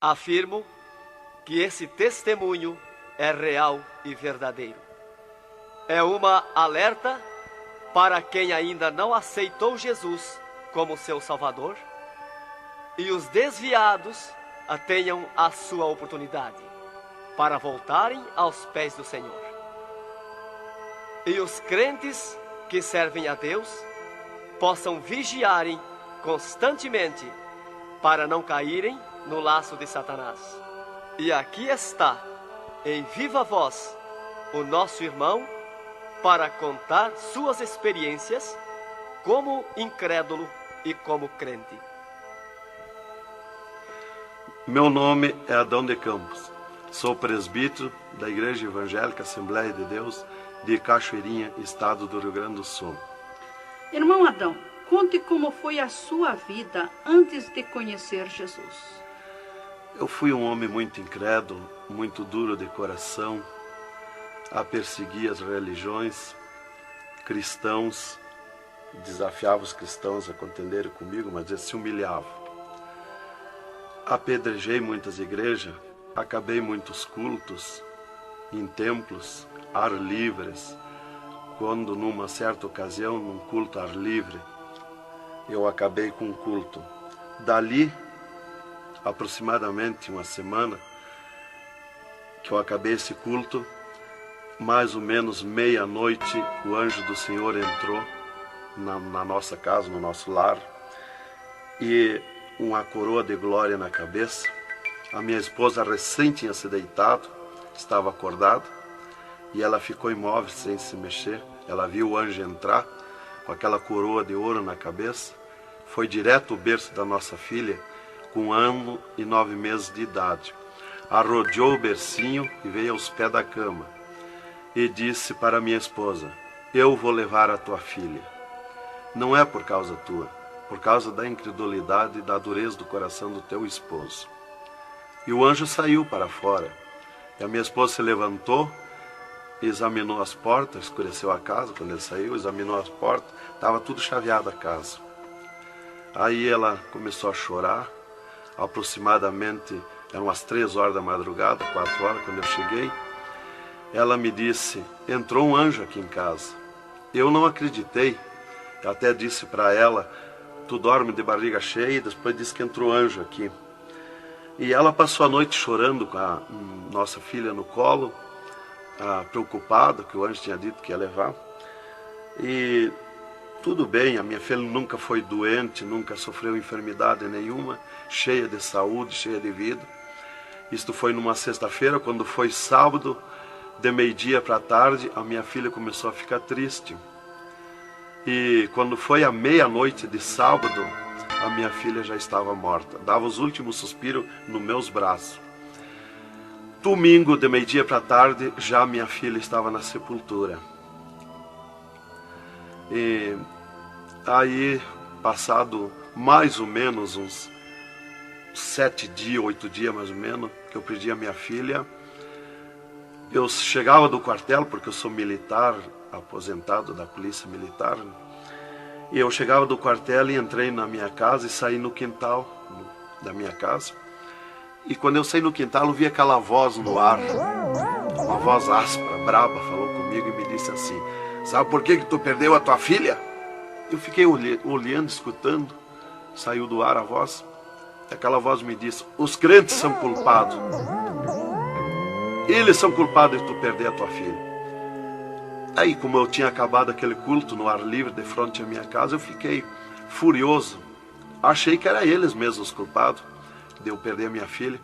Afirmo que esse testemunho é real e verdadeiro. É uma alerta para quem ainda não aceitou Jesus como seu Salvador, e os desviados tenham a sua oportunidade para voltarem aos pés do Senhor. E os crentes que servem a Deus possam vigiarem constantemente para não caírem no laço de Satanás. E aqui está, em viva voz, o nosso irmão para contar suas experiências como incrédulo e como crente. Meu nome é Adão de Campos. Sou presbítero da Igreja Evangélica Assembleia de Deus de Cachoeirinha, estado do Rio Grande do Sul. Irmão Adão, conte como foi a sua vida antes de conhecer Jesus. Eu fui um homem muito incrédulo, muito duro de coração, a perseguir as religiões, cristãos, desafiava os cristãos a contenderem comigo, mas eles se humilhavam. Apedrejei muitas igrejas, acabei muitos cultos, em templos, ar livres, quando numa certa ocasião, num culto ar livre, eu acabei com um culto. Dali, aproximadamente uma semana, que eu acabei esse culto, mais ou menos meia-noite, o anjo do Senhor entrou na nossa casa, no nosso lar, e uma coroa de glória na cabeça. A minha esposa recém tinha se deitado, estava acordada, e ela ficou imóvel sem se mexer. Ela viu o anjo entrar com aquela coroa de ouro na cabeça, foi direto ao berço da nossa filha, com 1 ano e 9 meses de idade. Arrodeou o bercinho e veio aos pés da cama e disse para minha esposa: eu vou levar a tua filha. Não é por causa tua, por causa da incredulidade e da dureza do coração do teu esposo. E o anjo saiu para fora. E a minha esposa se levantou, examinou as portas, escureceu a casa quando ele saiu, examinou as portas, estava tudo chaveado a casa. Aí ela começou a chorar, aproximadamente, eram umas 3 horas da madrugada, 4 horas, quando eu cheguei. Ela me disse: entrou um anjo aqui em casa. Eu não acreditei, eu até disse para ela: tu dorme de barriga cheia, e depois disse que entrou anjo aqui. E ela passou a noite chorando com a nossa filha no colo, preocupada, que o anjo tinha dito que ia levar. E tudo bem, a minha filha nunca foi doente, nunca sofreu enfermidade nenhuma, cheia de saúde, cheia de vida. Isto foi numa sexta-feira. Quando foi sábado, de meio-dia para a tarde, a minha filha começou a ficar triste. E quando foi à meia-noite de sábado, a minha filha já estava morta. Dava os últimos suspiros nos meus braços. Domingo, de meio-dia para a tarde, já minha filha estava na sepultura. E aí, passado mais ou menos uns 7 dias, 8 dias mais ou menos, que eu perdi a minha filha, eu chegava do quartel, porque eu sou militar, aposentado da polícia militar, e eu chegava do quartel e entrei na minha casa e saí no quintal da minha casa. E quando eu saí no quintal, eu vi aquela voz no ar, uma voz áspera, braba, falou comigo e me disse assim: sabe por que tu perdeu a tua filha? Eu fiquei olhando, escutando, saiu do ar a voz. E aquela voz me disse: os crentes são culpados. Eles são culpados de tu perder a tua filha. Aí, como eu tinha acabado aquele culto no ar livre de frente à minha casa, eu fiquei furioso. Achei que era eles mesmos os culpados de eu perder a minha filha.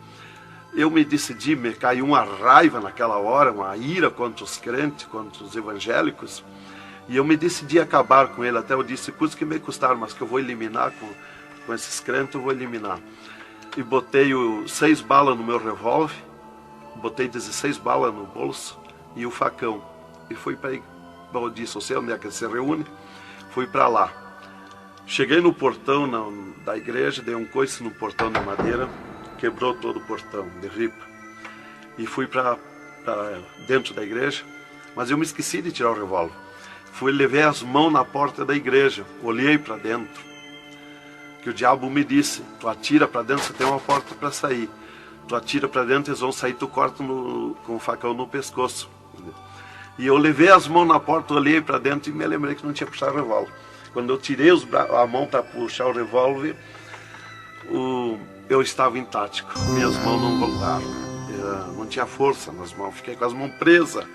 Eu me decidi, me caiu uma raiva naquela hora, uma ira contra os crentes, contra os evangélicos. E eu me decidi acabar com ele. Até eu disse: custa que me custar, mas que eu vou eliminar com esses crentes, eu vou eliminar. E botei 6 balas no meu revólver, botei 16 balas no bolso e o facão. E fui para, eu disse, eu sei onde é que se reúne, fui para lá. Cheguei no portão da igreja, dei um coice no portão de madeira, quebrou todo o portão de ripa. E fui para dentro da igreja, mas eu me esqueci de tirar o revólver. Levei as mãos na porta da igreja, olhei para dentro. Que o diabo me disse: tu atira para dentro, você tem uma porta para sair. tu atira para dentro, eles vão sair, tu corta com o facão no pescoço. E eu levei as mãos na porta, olhei para dentro e me lembrei que não tinha puxado o revólver. Quando eu tirei a mão para puxar o revólver, eu estava intático, minhas mãos não voltaram. Não tinha força nas mãos, fiquei com as mãos presas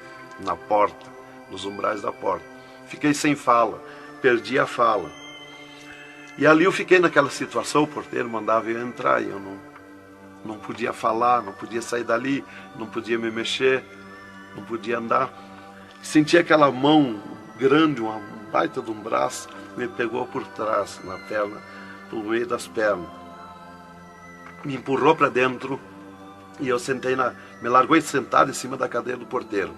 na porta, nos umbrais da porta. Fiquei sem fala, perdi a fala. E ali eu fiquei naquela situação, o porteiro mandava eu entrar e eu não podia falar, não podia sair dali, não podia me mexer, não podia andar. Senti aquela mão grande, uma baita de um braço, me pegou por trás, na perna, pelo meio das pernas. Me empurrou para dentro e eu me largou sentado em cima da cadeira do porteiro.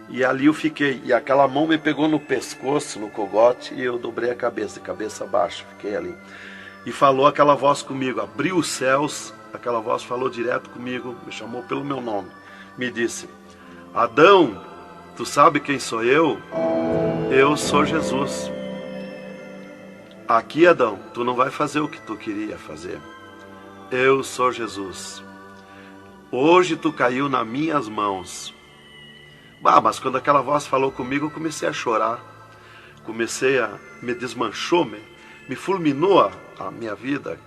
E ali eu fiquei, e aquela mão me pegou no pescoço, no cogote, e eu dobrei a cabeça, de cabeça baixa, fiquei ali. E falou aquela voz comigo, abriu os céus, aquela voz falou direto comigo, me chamou pelo meu nome, me disse: Adão, tu sabe quem sou eu? Eu sou Jesus. Aqui, Adão, tu não vai fazer o que tu queria fazer. Eu sou Jesus. Hoje tu caiu nas minhas mãos. Mas quando aquela voz falou comigo, eu comecei a chorar. Me desmanchou, me fulminou a minha vida.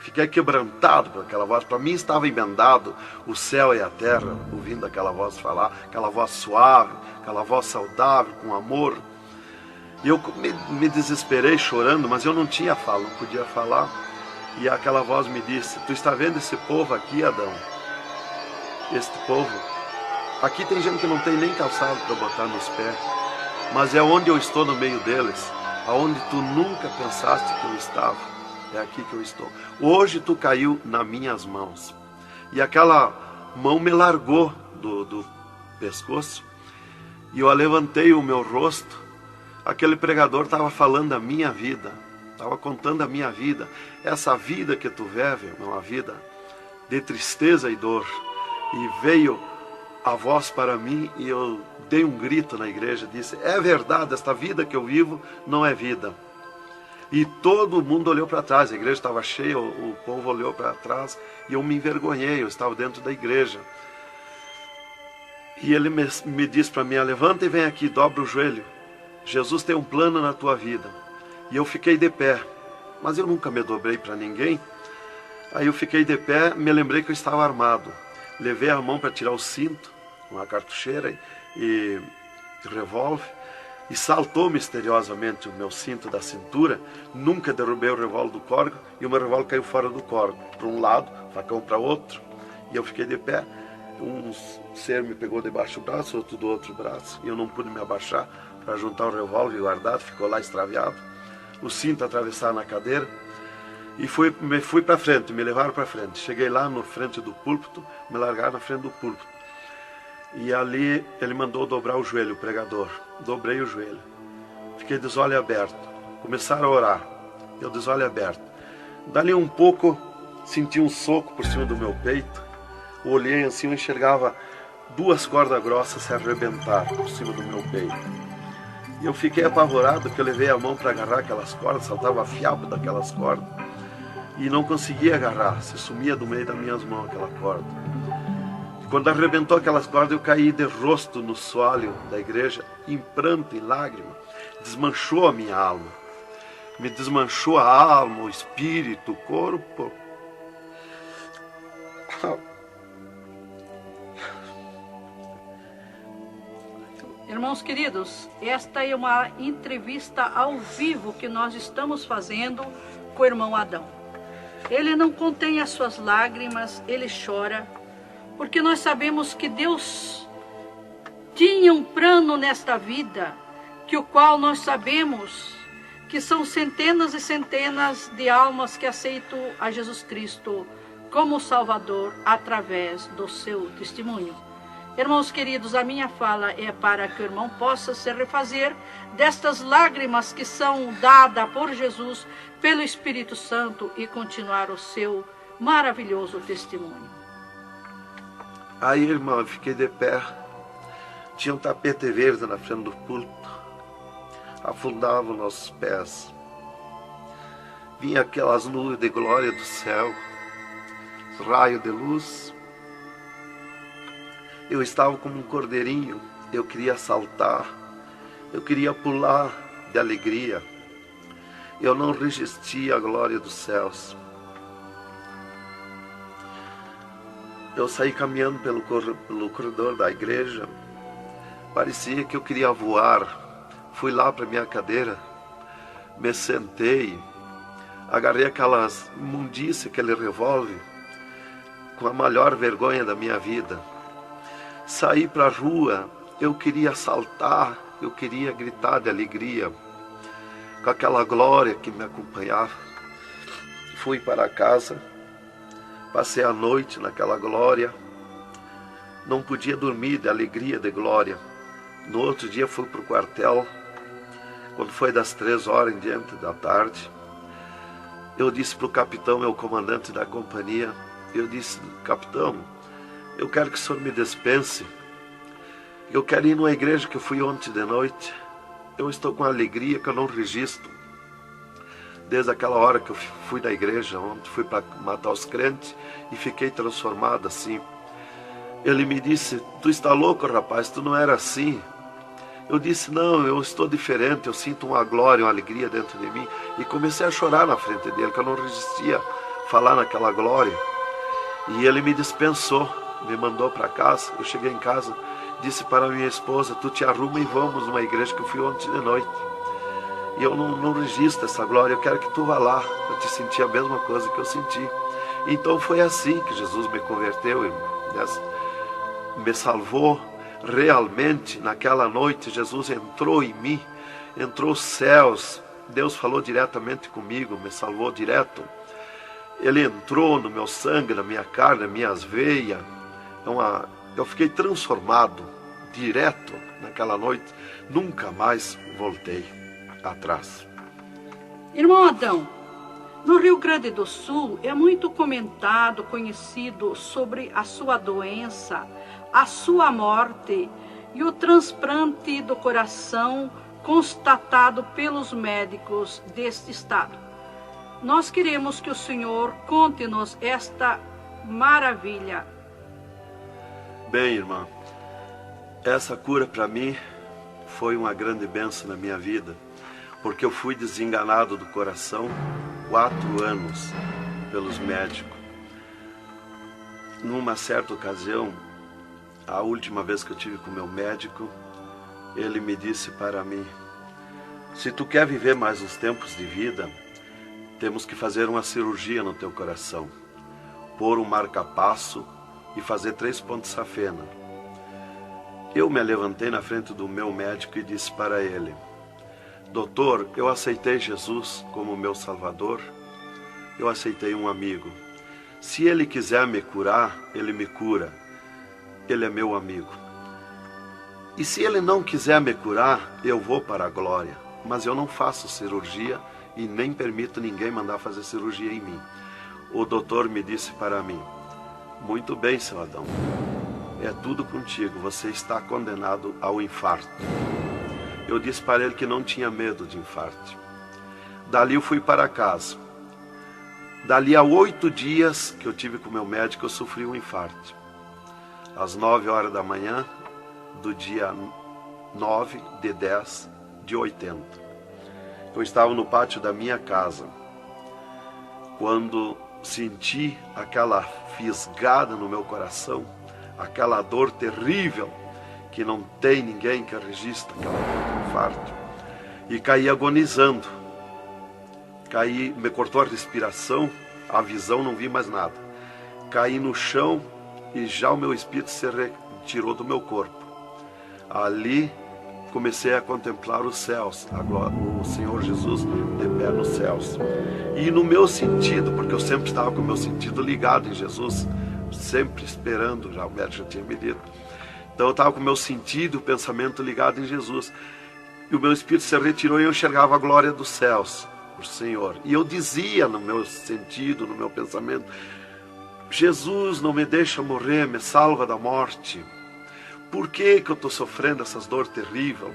Fiquei quebrantado por aquela voz. Para mim estava emendado o céu e a terra, ouvindo aquela voz falar, aquela voz suave, aquela voz saudável, com amor. E eu me desesperei chorando, mas eu não tinha fala, não podia falar. E aquela voz me disse: tu está vendo esse povo aqui, Adão? Este povo, aqui tem gente que não tem nem calçado para botar nos pés, mas é onde eu estou no meio deles, aonde tu nunca pensaste que eu estava, é aqui que eu estou. Hoje tu caiu nas minhas mãos. E aquela mão me largou do pescoço, e eu levantei o meu rosto. Aquele pregador estava falando da minha vida, estava contando a minha vida. Essa vida que tu vive é uma vida de tristeza e dor. E veio a voz para mim e eu dei um grito na igreja, disse: é verdade, esta vida que eu vivo não é vida. E todo mundo olhou para trás, a igreja estava cheia, o povo olhou para trás e eu me envergonhei, eu estava dentro da igreja. E ele me disse para mim: levanta e vem aqui, dobra o joelho. Jesus tem um plano na tua vida. E eu fiquei de pé, mas eu nunca me dobrei para ninguém. Aí eu fiquei de pé, me lembrei que eu estava armado. Levei a mão para tirar o cinto, uma cartucheira e revólver, e saltou misteriosamente o meu cinto da cintura. Nunca derrubei o revólver do corgo, e o meu revólver caiu fora do corgo, para um lado, facão para outro, e eu fiquei de pé. Um ser me pegou debaixo do braço, outro do outro braço, e eu não pude me abaixar para juntar o revólver guardado, ficou lá extraviado. O cinto atravessado na cadeira, e fui para frente, me levaram para frente. Cheguei lá na frente do púlpito, me largaram na frente do púlpito. E ali ele mandou dobrar o joelho, o pregador. Dobrei o joelho. Fiquei de olho aberto. Começaram a orar. Eu de olho aberto. Dali um pouco, senti um soco por cima do meu peito. Olhei assim, eu enxergava duas cordas grossas se arrebentar por cima do meu peito. E eu fiquei apavorado, porque eu levei a mão para agarrar aquelas cordas, saltava fiapo daquelas cordas. E não conseguia agarrar, se sumia do meio das minhas mãos aquela corda. Quando arrebentou aquelas cordas, eu caí de rosto no soalho da igreja, em pranto, em lágrima. Desmanchou a minha alma. Me desmanchou a alma, o espírito, o corpo. Irmãos queridos, esta é uma entrevista ao vivo que nós estamos fazendo com o irmão Adão. Ele não contém as suas lágrimas, ele chora, porque nós sabemos que Deus tinha um plano nesta vida, que o qual nós sabemos que são centenas e centenas de almas que aceitam a Jesus Cristo como Salvador através do seu testemunho. Irmãos queridos, a minha fala é para que o irmão possa se refazer destas lágrimas que são dadas por Jesus, pelo Espírito Santo, e continuar o seu maravilhoso testemunho. Aí, irmão, eu fiquei de pé. Tinha um tapete verde na frente do púlpito. Afundava os nossos pés. Vinha aquelas nuvens de glória do céu. raio de luz. Eu estava como um cordeirinho, eu queria saltar, eu queria pular de alegria. Eu não resistia à glória dos céus. Eu saí caminhando pelo corredor da igreja, parecia que eu queria voar. Fui lá para minha cadeira, me sentei, agarrei aquelas imundícias, aquele revólver, com a maior vergonha da minha vida. Saí para a rua, eu queria saltar, eu queria gritar de alegria, com aquela glória que me acompanhava. Fui para casa, passei a noite naquela glória, não podia dormir de alegria, de glória. No outro dia fui para o quartel, quando foi das 3 horas em diante da tarde. Eu disse para o capitão, meu comandante da companhia, eu disse: capitão, eu quero que o senhor me dispense. Eu quero ir numa igreja que eu fui ontem de noite. Eu estou com alegria que eu não registro. Desde aquela hora que eu fui da igreja ontem, fui para matar os crentes e fiquei transformado assim. Ele me disse: tu está louco, rapaz, tu não era assim. Eu disse: não, eu estou diferente, eu sinto uma glória, uma alegria dentro de mim. E comecei a chorar na frente dele, que eu não resistia a falar naquela glória. E ele me dispensou, me mandou para casa. Eu cheguei em casa, disse para minha esposa: tu te arruma e vamos numa igreja que eu fui ontem de noite. E eu não registro essa glória, eu quero que tu vá lá, para te sentir a mesma coisa que eu senti. Então foi assim que Jesus me converteu, me salvou. Realmente, naquela noite, Jesus entrou em mim, entrou os céus, Deus falou diretamente comigo, me salvou direto. Ele entrou no meu sangue, na minha carne, nas minhas veias. Eu fiquei transformado direto naquela noite, nunca mais voltei atrás. Irmão Adão, no Rio Grande do Sul é muito comentado, conhecido sobre a sua doença, a sua morte e o transplante do coração constatado pelos médicos deste estado. Nós queremos que o Senhor conte-nos esta maravilha. Bem, irmã, essa cura para mim foi uma grande bênção na minha vida, porque eu fui desenganado do coração 4 anos pelos médicos. Numa certa ocasião, a última vez que eu tive com o meu médico, ele me disse para mim: se tu quer viver mais uns tempos de vida, temos que fazer uma cirurgia no teu coração, pôr um marca-passo e fazer 3 pontos safena. Eu me levantei na frente do meu médico e disse para ele: doutor, eu aceitei Jesus como meu salvador, eu aceitei um amigo. Se ele quiser me curar, ele me cura. Ele é meu amigo. E se ele não quiser me curar, eu vou para a glória. Mas eu não faço cirurgia e nem permito ninguém mandar fazer cirurgia em mim. O doutor me disse para mim: muito bem, seu Adão, é tudo contigo, você está condenado ao infarto. Eu disse para ele que não tinha medo de infarto. Dali eu fui para casa. Dali a 8 dias que eu tive com o meu médico, eu sofri um infarto. Às 9 horas da manhã, do dia 9 de 10 de 80. Eu estava no pátio da minha casa, quando senti aquela fisgada no meu coração, aquela dor terrível, que não tem ninguém que registre aquela dor de infarto, e caí agonizando. Caí, me cortou a respiração, a visão, não vi mais nada. Caí no chão e já o meu espírito se retirou do meu corpo. Ali comecei a contemplar os céus, o Senhor Jesus de pé nos céus. E no meu sentido, porque eu sempre estava com o meu sentido ligado em Jesus, sempre esperando, já o médico já tinha me dito. Então eu estava com o meu sentido, o pensamento ligado em Jesus. E o meu espírito se retirou e eu enxergava a glória dos céus, o Senhor. E eu dizia no meu sentido, no meu pensamento: Jesus, não me deixa morrer, me salva da morte. Por que eu estou sofrendo essas dores terríveis?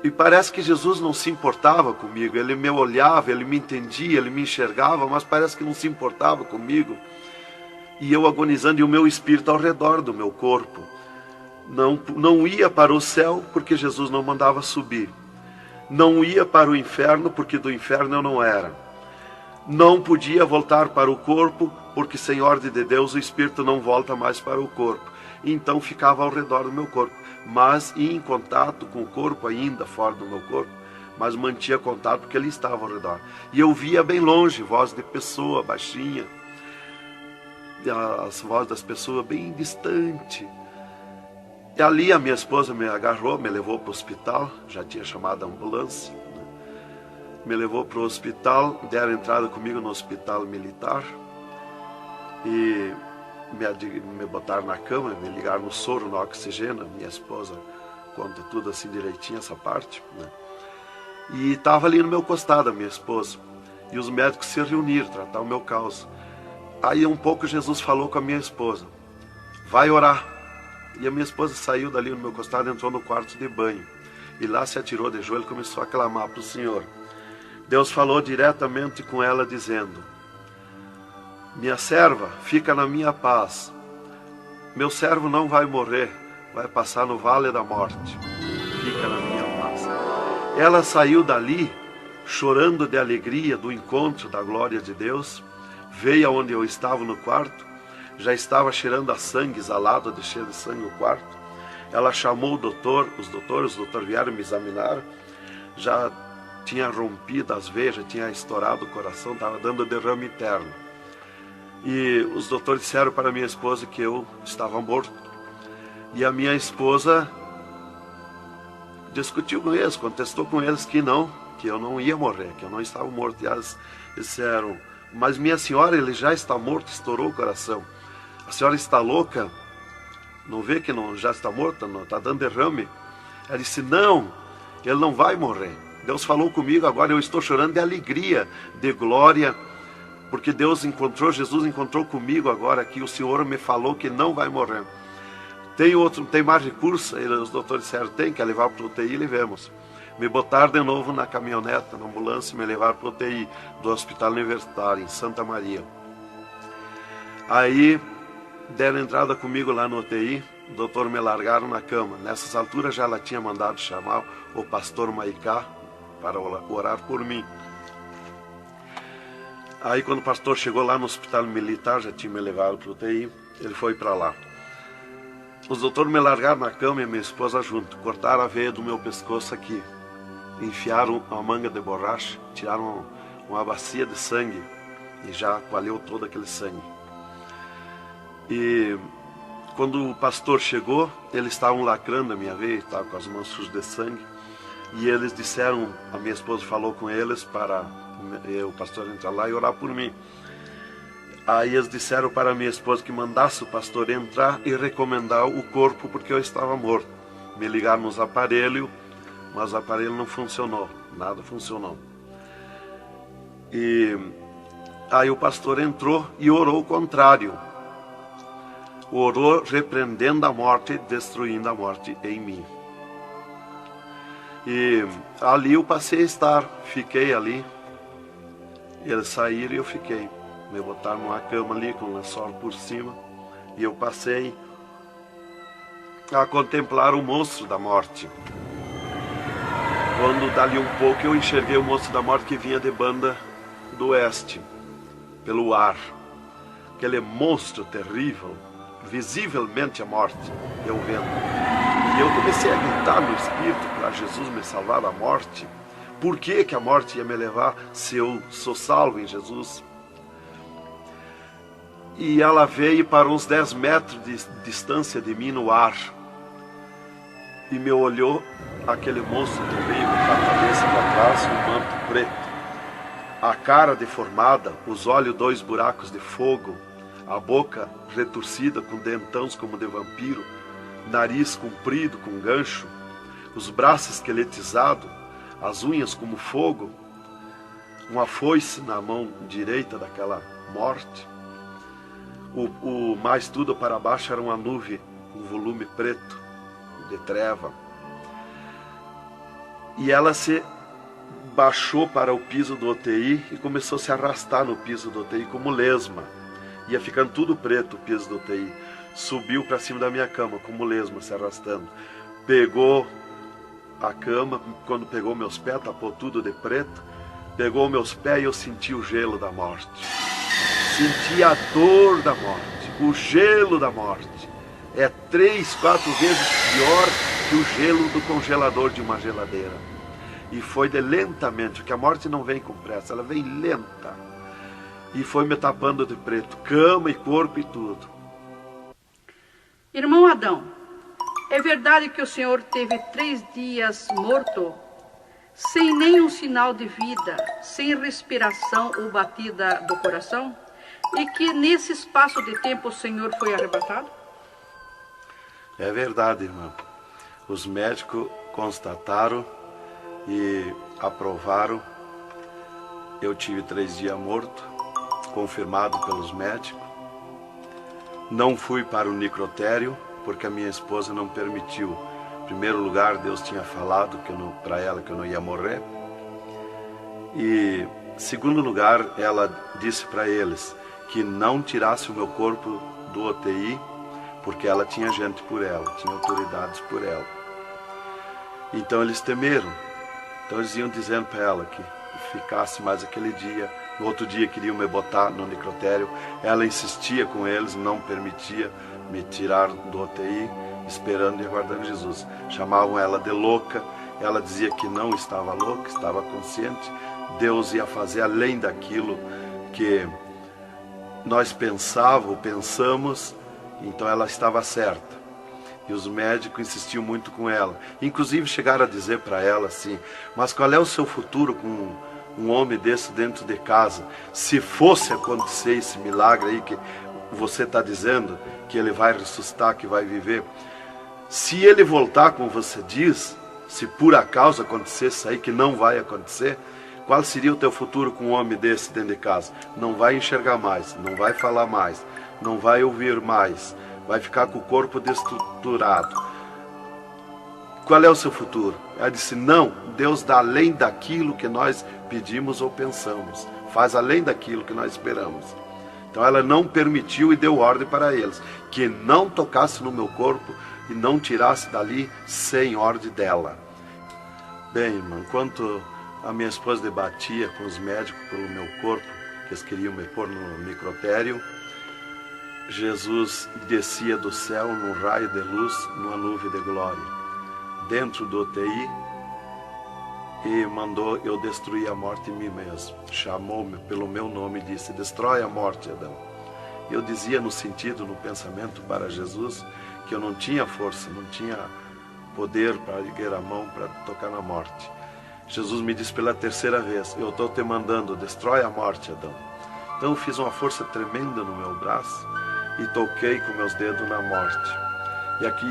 E parece que Jesus não se importava comigo. Ele me olhava, ele me entendia, ele me enxergava, mas parece que não se importava comigo. E eu agonizando, e o meu espírito ao redor do meu corpo. Não ia para o céu, porque Jesus não mandava subir. Não ia para o inferno, porque do inferno eu não era. Não podia voltar para o corpo, porque sem ordem de Deus o espírito não volta mais para o corpo. Então ficava ao redor do meu corpo, mas ia em contato com o corpo ainda fora do meu corpo, mas mantinha contato porque ele estava ao redor. E eu via bem longe, voz de pessoa baixinha, as vozes das pessoas bem distante. E ali a minha esposa me agarrou, me levou para o hospital, já tinha chamado a ambulância, né? Me levou para o hospital, deram entrada comigo no hospital militar e me botaram na cama, me ligaram no soro, no oxigênio. Minha esposa conta tudo assim direitinho, essa parte, né? E estava ali no meu costado a minha esposa, e os médicos se reuniram, tratar o meu caso. Aí um pouco Jesus falou com a minha esposa, vai orar. E a minha esposa saiu dali no meu costado, entrou no quarto de banho, e lá se atirou de joelho e começou a clamar para o Senhor. Deus falou diretamente com ela dizendo, minha serva, fica na minha paz. Meu servo não vai morrer, vai passar no vale da morte. Fica na minha paz. Ela saiu dali, chorando de alegria do encontro da glória de Deus. Veio aonde eu estava no quarto. Já estava cheirando a sangue, exalado de cheiro de sangue no quarto. Ela chamou o doutor, os doutores vieram me examinar. Já tinha rompido as veias, já tinha estourado o coração, estava dando derrame interno. E os doutores disseram para minha esposa que eu estava morto. E a minha esposa discutiu com eles, contestou com eles que eu não ia morrer, que eu não estava morto. E eles disseram, mas minha senhora, ele já está morto, estourou o coração. A senhora está louca? Não vê que não, já está morta, não está dando derrame? Ela disse, não, ele não vai morrer. Deus falou comigo, agora eu estou chorando de alegria, de glória, porque Jesus encontrou comigo agora aqui, o Senhor me falou que não vai morrer. Tem mais recurso? Os doutores disseram, tem, quer levar para o UTI, levemos. Me botaram de novo na caminhoneta, na ambulância, e me levaram para o UTI do Hospital Universitário, em Santa Maria. Aí, deram entrada comigo lá no UTI, o doutor me largaram na cama. Nessas alturas já ela tinha mandado chamar o pastor Maicá para orar por mim. Aí quando o pastor chegou lá no hospital militar, já tinha me levado para o UTI, ele foi para lá. Os doutores me largaram na cama e minha esposa junto, cortaram a veia do meu pescoço aqui, enfiaram uma manga de borracha, tiraram uma bacia de sangue e já coalhou todo aquele sangue. E quando o pastor chegou, eles estavam lacrando a minha veia, estavam com as mãos sujas de sangue, e eles disseram, a minha esposa falou com eles para o pastor entrar lá e orar por mim. Aí eles disseram para a minha esposa que mandasse o pastor entrar e recomendar o corpo, porque eu estava morto. Me ligaram nos aparelhos, mas o aparelho não funcionou, nada funcionou. E aí o pastor entrou e orou o contrário. Orou repreendendo a morte, destruindo a morte em mim. E ali eu passei a estar, fiquei ali. Eles saíram e eu fiquei. Me botaram numa cama ali com um lençol por cima. E eu passei a contemplar o monstro da morte. Quando dali um pouco eu enxerguei o monstro da morte que vinha de Banda do Oeste, pelo ar. Aquele monstro terrível, visivelmente a morte, eu vendo. E eu comecei a gritar no espírito para Jesus me salvar da morte. Por que a morte ia me levar se eu sou salvo em Jesus? E ela veio para uns 10 metros de distância de mim no ar. E me olhou, aquele monstro terrível, com a cabeça para trás, um manto preto. A cara deformada, os olhos 2 buracos de fogo, a boca retorcida com dentões como de vampiro, nariz comprido com gancho, os braços esqueletizados, as unhas como fogo, uma foice na mão direita daquela morte. O mais tudo para baixo era uma nuvem, um volume preto, de treva. E ela se baixou para o piso do UTI e começou a se arrastar no piso do UTI como lesma. Ia ficando tudo preto o piso do UTI. Subiu para cima da minha cama como lesma, se arrastando. Pegou a cama, quando pegou meus pés, tapou tudo de preto. Pegou meus pés e eu senti o gelo da morte. Senti a dor da morte, o gelo da morte. É 3, 4 vezes pior que o gelo do congelador de uma geladeira. E foi de lentamente, porque a morte não vem com pressa, ela vem lenta. E foi me tapando de preto, cama e corpo e tudo. Irmão Adão, é verdade que o senhor teve 3 dias morto, sem nenhum sinal de vida, sem respiração ou batida do coração? E que nesse espaço de tempo o senhor foi arrebatado? É verdade, irmão. Os médicos constataram e aprovaram. Eu tive 3 dias morto, confirmado pelos médicos. Não fui para o necrotério, porque a minha esposa não permitiu. Em primeiro lugar, Deus tinha falado para ela que eu não ia morrer. E, em segundo lugar, ela disse para eles que não tirasse o meu corpo do UTI, porque ela tinha gente por ela, tinha autoridades por ela. Então eles temeram. Então eles iam dizendo para ela que ficasse mais aquele dia. No outro dia queriam me botar no necrotério. Ela insistia com eles, não permitia me tirar do UTI, esperando e aguardando Jesus. Chamavam ela de louca. Ela dizia que não estava louca, estava consciente. Deus ia fazer além daquilo que nós pensamos. Então ela estava certa. E os médicos insistiam muito com ela. Inclusive chegaram a dizer para ela assim: mas qual é o seu futuro com um homem desse dentro de casa? Se fosse acontecer esse milagre aí que você está dizendo, que ele vai ressuscitar, que vai viver. Se ele voltar como você diz, se por acaso acontecesse isso aí, que não vai acontecer, qual seria o teu futuro com um homem desse dentro de casa? Não vai enxergar mais, não vai falar mais, não vai ouvir mais, vai ficar com o corpo destruturado. Qual é o seu futuro? Ela disse: não, Deus dá além daquilo que nós pedimos ou pensamos, faz além daquilo que nós esperamos. Então ela não permitiu e deu ordem para eles, que não tocasse no meu corpo e não tirasse dali sem ordem dela. Bem, irmão, enquanto a minha esposa debatia com os médicos pelo meu corpo, que eles queriam me pôr no necrotério, Jesus descia do céu num raio de luz, numa nuvem de glória, dentro do UTI, e mandou eu destruir a morte em mim mesmo. Chamou-me pelo meu nome e disse: destrói a morte, Adão. Eu dizia no sentido, no pensamento para Jesus, que eu não tinha força, não tinha poder para erguer a mão para tocar na morte. Jesus me disse pela 3ª vez: eu estou te mandando, destrói a morte, Adão. Então eu fiz uma força tremenda no meu braço e toquei com meus dedos na morte. E aqui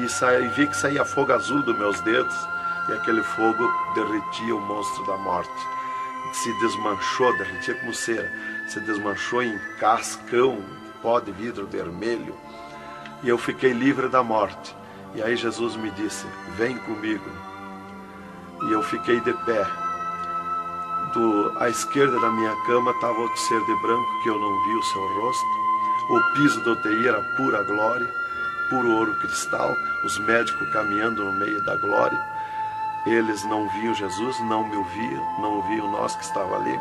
vi que saía fogo azul dos meus dedos, e aquele fogo derretia o monstro da morte. Se desmanchou, derretia como cera, se desmanchou em cascão, pó de vidro vermelho, e eu fiquei livre da morte. E aí Jesus me disse: vem comigo. E eu fiquei de pé. À esquerda da minha cama estava outro ser de branco, que eu não vi o seu rosto. O piso do UTI era pura glória, puro ouro cristal, os médicos caminhando no meio da glória. Eles não viam Jesus, não me ouviam, não ouviam nós que estava ali.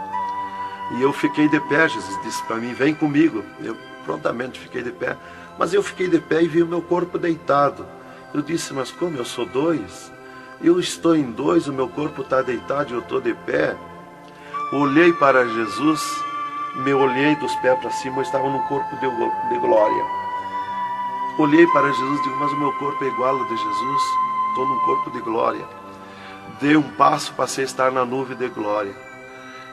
E eu fiquei de pé. Jesus disse para mim: vem comigo. Eu prontamente fiquei de pé. Mas eu fiquei de pé e vi o meu corpo deitado. Eu disse: mas como? Eu sou 2? Eu estou em 2, o meu corpo está deitado e eu estou de pé. Olhei para Jesus, me olhei dos pés para cima, eu estava num corpo de glória. Olhei para Jesus e digo: mas o meu corpo é igual ao de Jesus, estou num corpo de glória. Dei um passo, passei a estar na nuvem de glória.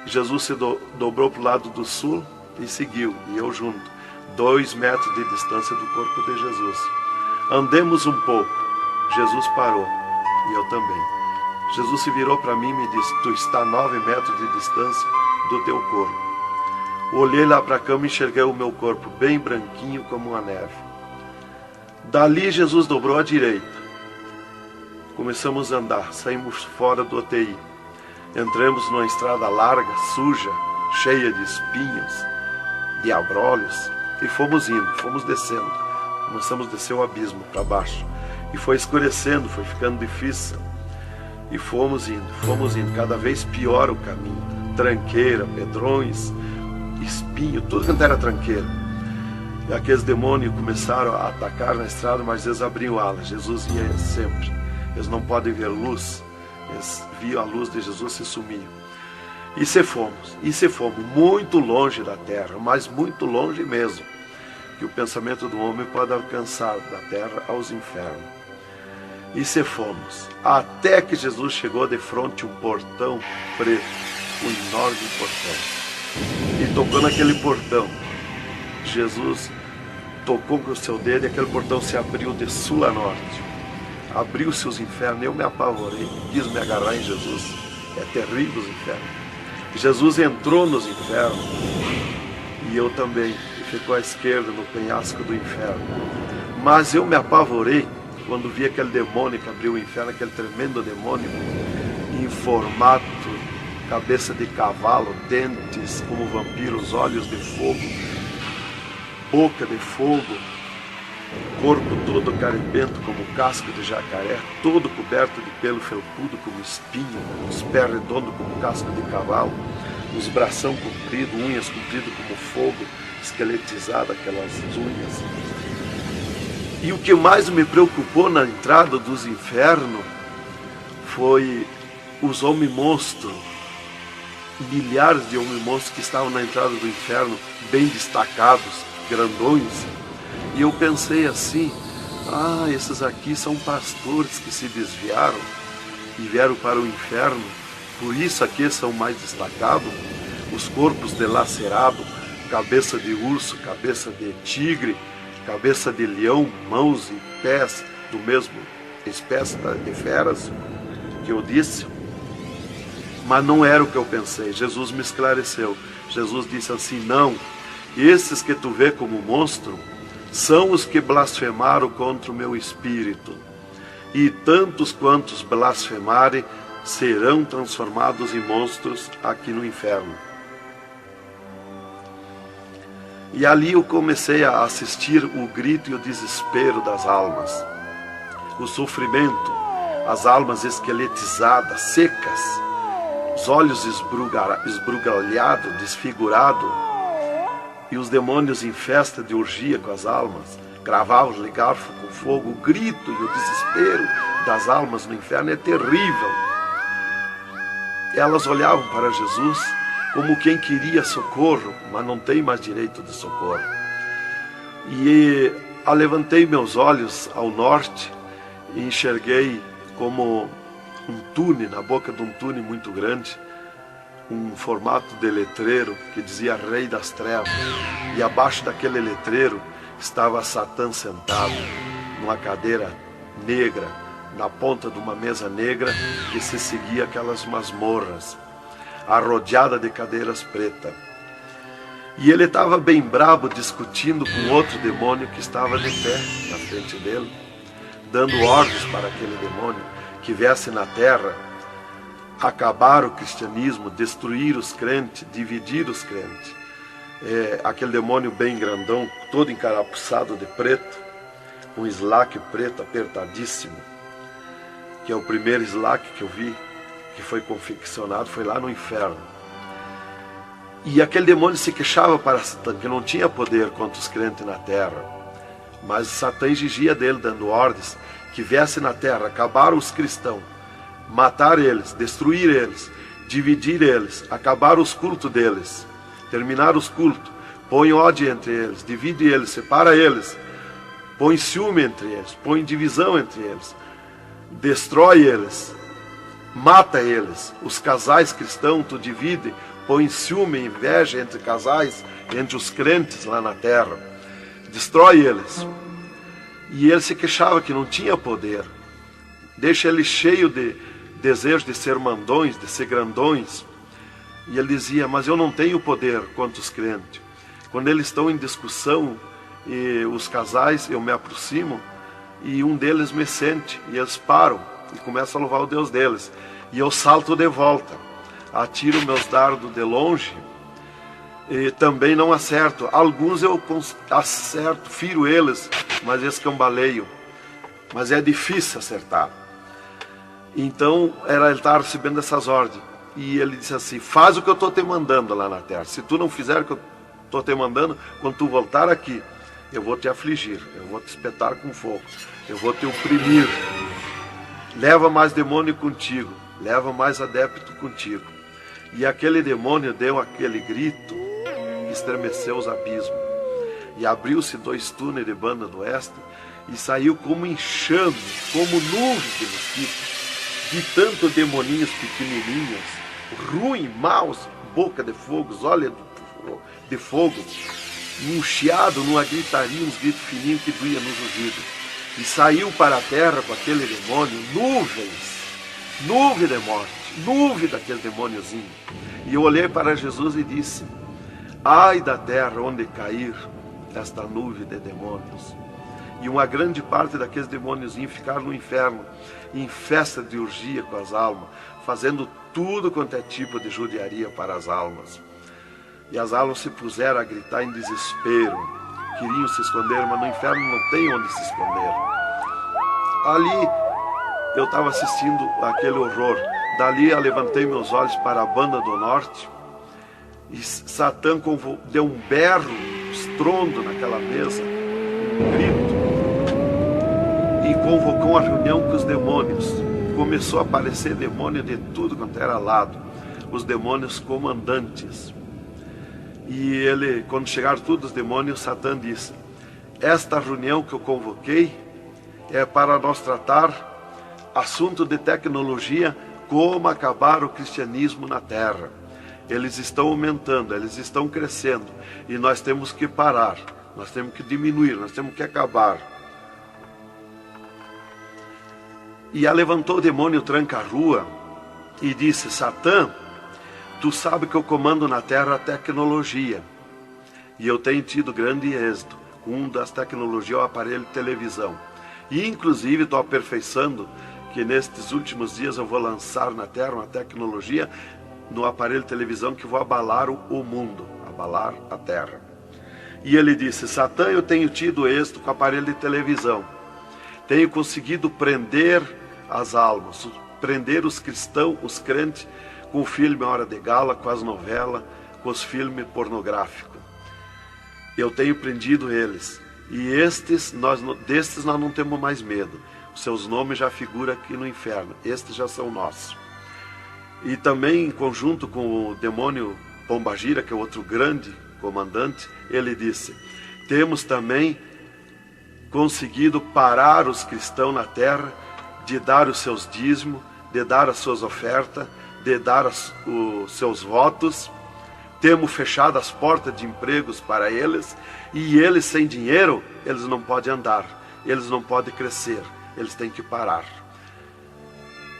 Jesus se dobrou para o lado do sul e seguiu, e eu junto, 2 metros de distância do corpo de Jesus. Andemos um pouco. Jesus parou, e eu também. Jesus se virou para mim e me disse: tu está a 9 metros de distância do teu corpo. Olhei lá para a cama e enxerguei o meu corpo bem branquinho como uma neve. Dali Jesus dobrou à direita. Começamos a andar, saímos fora do UTI. Entramos numa estrada larga, suja, cheia de espinhos, de abrolhos, e fomos indo, fomos descendo. Começamos a descer o abismo para baixo. E foi escurecendo, foi ficando difícil. E fomos indo, cada vez pior o caminho. Tranqueira, pedrões, espinho, tudo quanto era tranqueira. E aqueles demônios começaram a atacar na estrada, mas eles abriam alas. Jesus ia sempre. Eles não podem ver luz. Eles viam a luz de Jesus e se sumiam. E se fomos muito longe da terra, mas muito longe mesmo, que o pensamento do homem pode alcançar da terra aos infernos. E se fomos, até que Jesus chegou de frente um portão preto, um enorme portão. E tocou naquele portão. Jesus tocou com o seu dedo e aquele portão se abriu de sul a norte. Abriu-se os infernos, eu me apavorei, quis me agarrar em Jesus. É terrível os infernos. Jesus entrou nos infernos e eu também, e ficou à esquerda no penhasco do inferno. Mas eu me apavorei quando vi aquele demônio que abriu o inferno, aquele tremendo demônio em formato, cabeça de cavalo, dentes como vampiros, olhos de fogo, boca de fogo, corpo todo carimbento como casco de jacaré, todo coberto de pelo felpudo como espinho, os pés redondos como casco de cavalo, os bração compridos, unhas compridas como fogo, esqueletizado aquelas unhas. E o que mais me preocupou na entrada dos infernos foi os homens-monstros, milhares de homens-monstros que estavam na entrada do inferno, bem destacados, grandões. E eu pensei assim, esses aqui são pastores que se desviaram e vieram para o inferno, por isso aqui são mais destacados, os corpos dilacerados, cabeça de urso, cabeça de tigre, cabeça de leão, mãos e pés do mesmo espécie de feras que eu disse. Mas não era o que eu pensei. Jesus me esclareceu. Jesus disse assim, não, esses que tu vê como monstro são os que blasfemaram contra o meu espírito, e tantos quantos blasfemarem serão transformados em monstros aqui no inferno. E ali eu comecei a assistir o grito e o desespero das almas, o sofrimento, as almas esqueletizadas, secas, os olhos esbugalhados, desfigurados, e os demônios em festa de orgia com as almas, cravavam-lhe garfo com fogo. O grito e o desespero das almas no inferno é terrível. Elas olhavam para Jesus como quem queria socorro, mas não tem mais direito de socorro. E levantei meus olhos ao norte e enxerguei como um túnel, na boca de um túnel muito grande, um formato de letreiro que dizia Rei das Trevas, e abaixo daquele letreiro estava Satã sentado numa cadeira negra, na ponta de uma mesa negra que se seguia aquelas masmorras, arrodeada de cadeiras pretas. E ele estava bem brabo discutindo com outro demônio que estava de pé na frente dele, dando ordens para aquele demônio que viesse na terra acabar o cristianismo, destruir os crentes, dividir os crentes. Aquele demônio bem grandão, todo encarapuçado de preto, um slack preto apertadíssimo, que é o primeiro slack que eu vi, que foi confeccionado, foi lá no inferno. E aquele demônio se queixava para Satã, que não tinha poder contra os crentes na terra, mas Satã exigia dele, dando ordens, que viesse na terra, acabar os cristãos, matar eles, destruir eles, dividir eles, acabar os cultos deles, terminar os cultos, põe ódio entre eles, divide eles, separa eles, põe ciúme entre eles, põe divisão entre eles, destrói eles, mata eles. Os casais cristãos tu divide, põe ciúme e inveja entre casais, entre os crentes lá na terra, destrói eles. E ele se queixava que não tinha poder, deixa ele cheio de desejo de ser mandões, de ser grandões. E ele dizia, mas eu não tenho poder contra os crentes. Quando eles estão em discussão, e os casais, eu me aproximo, e um deles me sente, e eles param, e começo a louvar o Deus deles. E eu salto de volta, atiro meus dardos de longe e também não acerto. Alguns eu acerto, firo eles, mas escambaleio. Mas é difícil acertar. Então ele estava recebendo essas ordens. E ele disse assim: faz o que eu estou te mandando lá na terra. Se tu não fizer o que eu estou te mandando, quando tu voltar aqui, eu vou te afligir, eu vou te espetar com fogo, eu vou te oprimir. Leva mais demônio contigo, leva mais adepto contigo. E aquele demônio deu aquele grito que estremeceu os abismos. E abriu-se 2 túneis de banda do oeste e saiu como enxame, como nuvem de mosquitos, de tanto demoninhos pequenininhos, ruins, maus, boca de fogo, olhos de fogo, num chiado, numa gritaria, uns gritos fininhos que doía nos ouvidos. E saiu para a terra com aquele demônio, nuvem de morte, nuvem daquele demôniozinho. E eu olhei para Jesus e disse: ai da terra onde cair esta nuvem de demônios. E uma grande parte daqueles demôniozinhos ficaram no inferno, em festa de urgia com as almas, fazendo tudo quanto é tipo de judiaria para as almas. E as almas se puseram a gritar em desespero, queriam se esconder, mas no inferno não tem onde se esconder. Ali eu estava assistindo aquele horror. Dali eu levantei meus olhos para a banda do norte e Satã deu um berro, um estrondo naquela mesa, um grito, e convocou uma reunião com os demônios. Começou a aparecer demônio de tudo quanto era lado, os demônios comandantes. E ele, quando chegaram todos os demônios, Satã disse: esta reunião que eu convoquei é para nós tratar assunto de tecnologia, como acabar o cristianismo na terra. Eles estão aumentando, eles estão crescendo, e nós temos que parar, nós temos que diminuir, nós temos que acabar. E levantou o demônio tranca-rua e disse: Satã, tu sabe que eu comando na terra a tecnologia, e eu tenho tido grande êxito. Um das tecnologias é o aparelho de televisão. E inclusive estou aperfeiçoando que nestes últimos dias eu vou lançar na terra uma tecnologia no aparelho de televisão que vou abalar o mundo, abalar a terra. E ele disse: Satã, eu tenho tido êxito com o aparelho de televisão. Tenho conseguido prender as almas, prender os cristãos, os crentes, com o filme Hora de Gala, com as novelas, com os filmes pornográficos. Eu tenho prendido eles. E destes nós não temos mais medo. Os seus nomes já figuram aqui no inferno. Estes já são nossos. E também, em conjunto com o demônio Pombagira, que é outro grande comandante, ele disse: temos também conseguido parar os cristãos na terra de dar os seus dízimos, de dar as suas ofertas, de dar os seus votos. Temos fechado as portas de empregos para eles, e eles sem dinheiro, eles não podem andar, eles não podem crescer, eles têm que parar.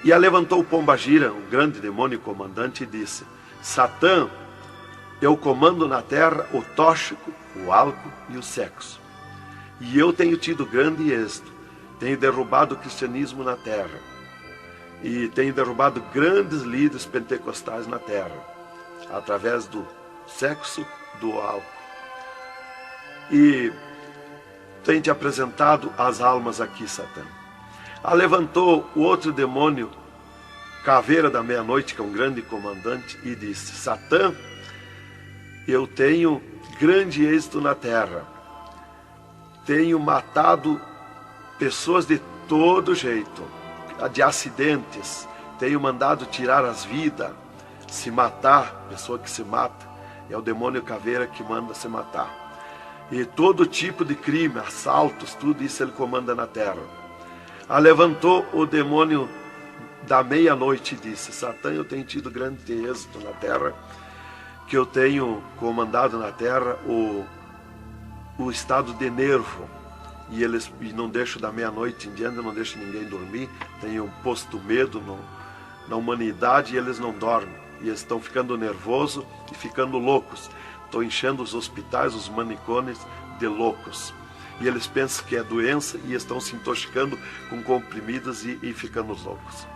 E levantou o Pombagira, o grande demônio comandante, e disse: Satã, eu comando na terra o tóxico, o álcool e o sexo. E eu tenho tido grande êxito, tenho derrubado o cristianismo na terra, e tenho derrubado grandes líderes pentecostais na terra, através do sexo, do álcool. E tenho te apresentado as almas aqui, Satã. Levantou o outro demônio, Caveira da Meia-Noite, que é um grande comandante, e disse: Satã, eu tenho grande êxito na terra. Tenho matado pessoas de todo jeito, de acidentes. Tenho mandado tirar as vidas, se matar. Pessoa que se mata é o demônio Caveira que manda se matar. E todo tipo de crime, assaltos, tudo isso ele comanda na terra. Levantou o demônio da Meia-Noite e disse: Satã, eu tenho tido grande êxito na terra, que eu tenho comandado na terra o estado de nervo, e não deixo da meia-noite em diante, não deixo ninguém dormir. Tenho posto medo na humanidade, e eles não dormem, e eles estão ficando nervosos e ficando loucos. Estou enchendo os hospitais, os manicômios de loucos. e eles pensam que é doença e estão se intoxicando com comprimidos e ficando loucos.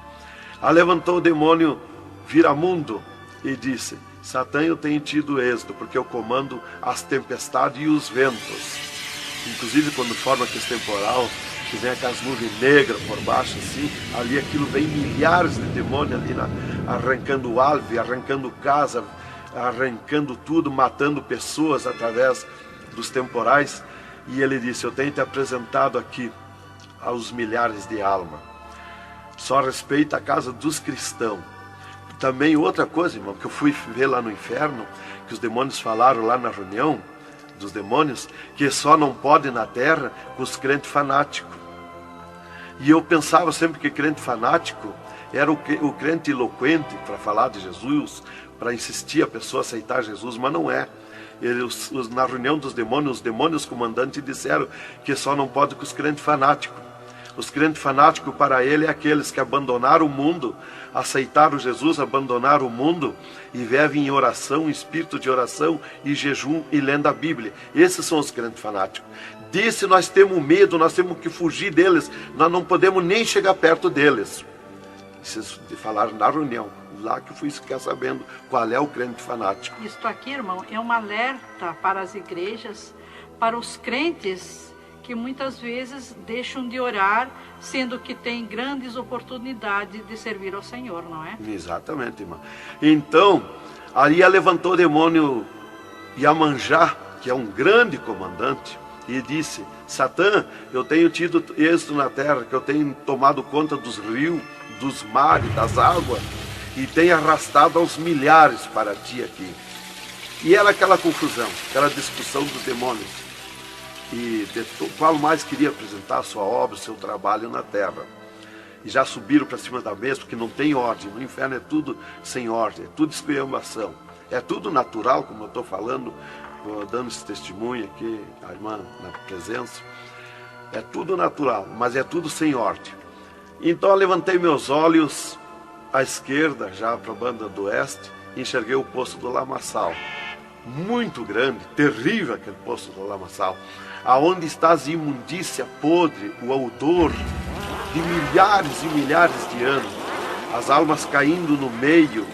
Levantou o demônio Viramundo e disse: Satã, eu tenho tido êxito, porque eu comando as tempestades e os ventos. Inclusive quando forma aquele temporal, que vem aquelas nuvens negras por baixo assim, ali aquilo vem milhares de demônios ali arrancando árvore, arrancando casa, arrancando tudo, matando pessoas através dos temporais. E ele disse: eu tenho te apresentado aqui aos milhares de almas. Só respeita a casa dos cristãos. Também outra coisa, irmão, que eu fui ver lá no inferno, que os demônios falaram lá na reunião dos demônios, que só não pode na terra com os crentes fanáticos. E eu pensava sempre que crente fanático era o crente eloquente para falar de Jesus, para insistir a pessoa a aceitar Jesus, mas não é. Na reunião dos demônios, os demônios comandantes disseram que só não pode com os crentes fanáticos. Os crentes fanáticos para ele é aqueles que abandonaram o mundo, aceitaram Jesus, abandonaram o mundo e vivem em oração, em espírito de oração e jejum e lendo a Bíblia. Esses são os crentes fanáticos. Disse: nós temos medo, nós temos que fugir deles, nós não podemos nem chegar perto deles. Vocês falaram na reunião, lá que eu fui ficar sabendo qual é o crente fanático. Isto aqui, irmão, é um alerta para as igrejas, para os crentes que muitas vezes deixam de orar, sendo que tem grandes oportunidades de servir ao Senhor, não é? Exatamente, irmão. Então, ali levantou o demônio Iemanjá, que é um grande comandante, e disse: Satã, eu tenho tido êxito na terra, que eu tenho tomado conta dos rios, dos mares, das águas, e tenho arrastado aos milhares para ti aqui. E era aquela confusão, aquela discussão dos demônios. E qual mais queria apresentar a sua obra, o seu trabalho na terra. E já subiram para cima da mesa, porque não tem ordem. No inferno é tudo sem ordem, é tudo esculhambação. É tudo natural, como eu estou falando, dando esse testemunho aqui, a irmã na presença. É tudo natural, mas é tudo sem ordem. Então eu levantei meus olhos à esquerda, já para a banda do oeste, e enxerguei o poço do lamaçal. Muito grande, terrível aquele poço do lamaçal, aonde está a imundícia podre, o odor de milhares e milhares de anos, as almas caindo no meio,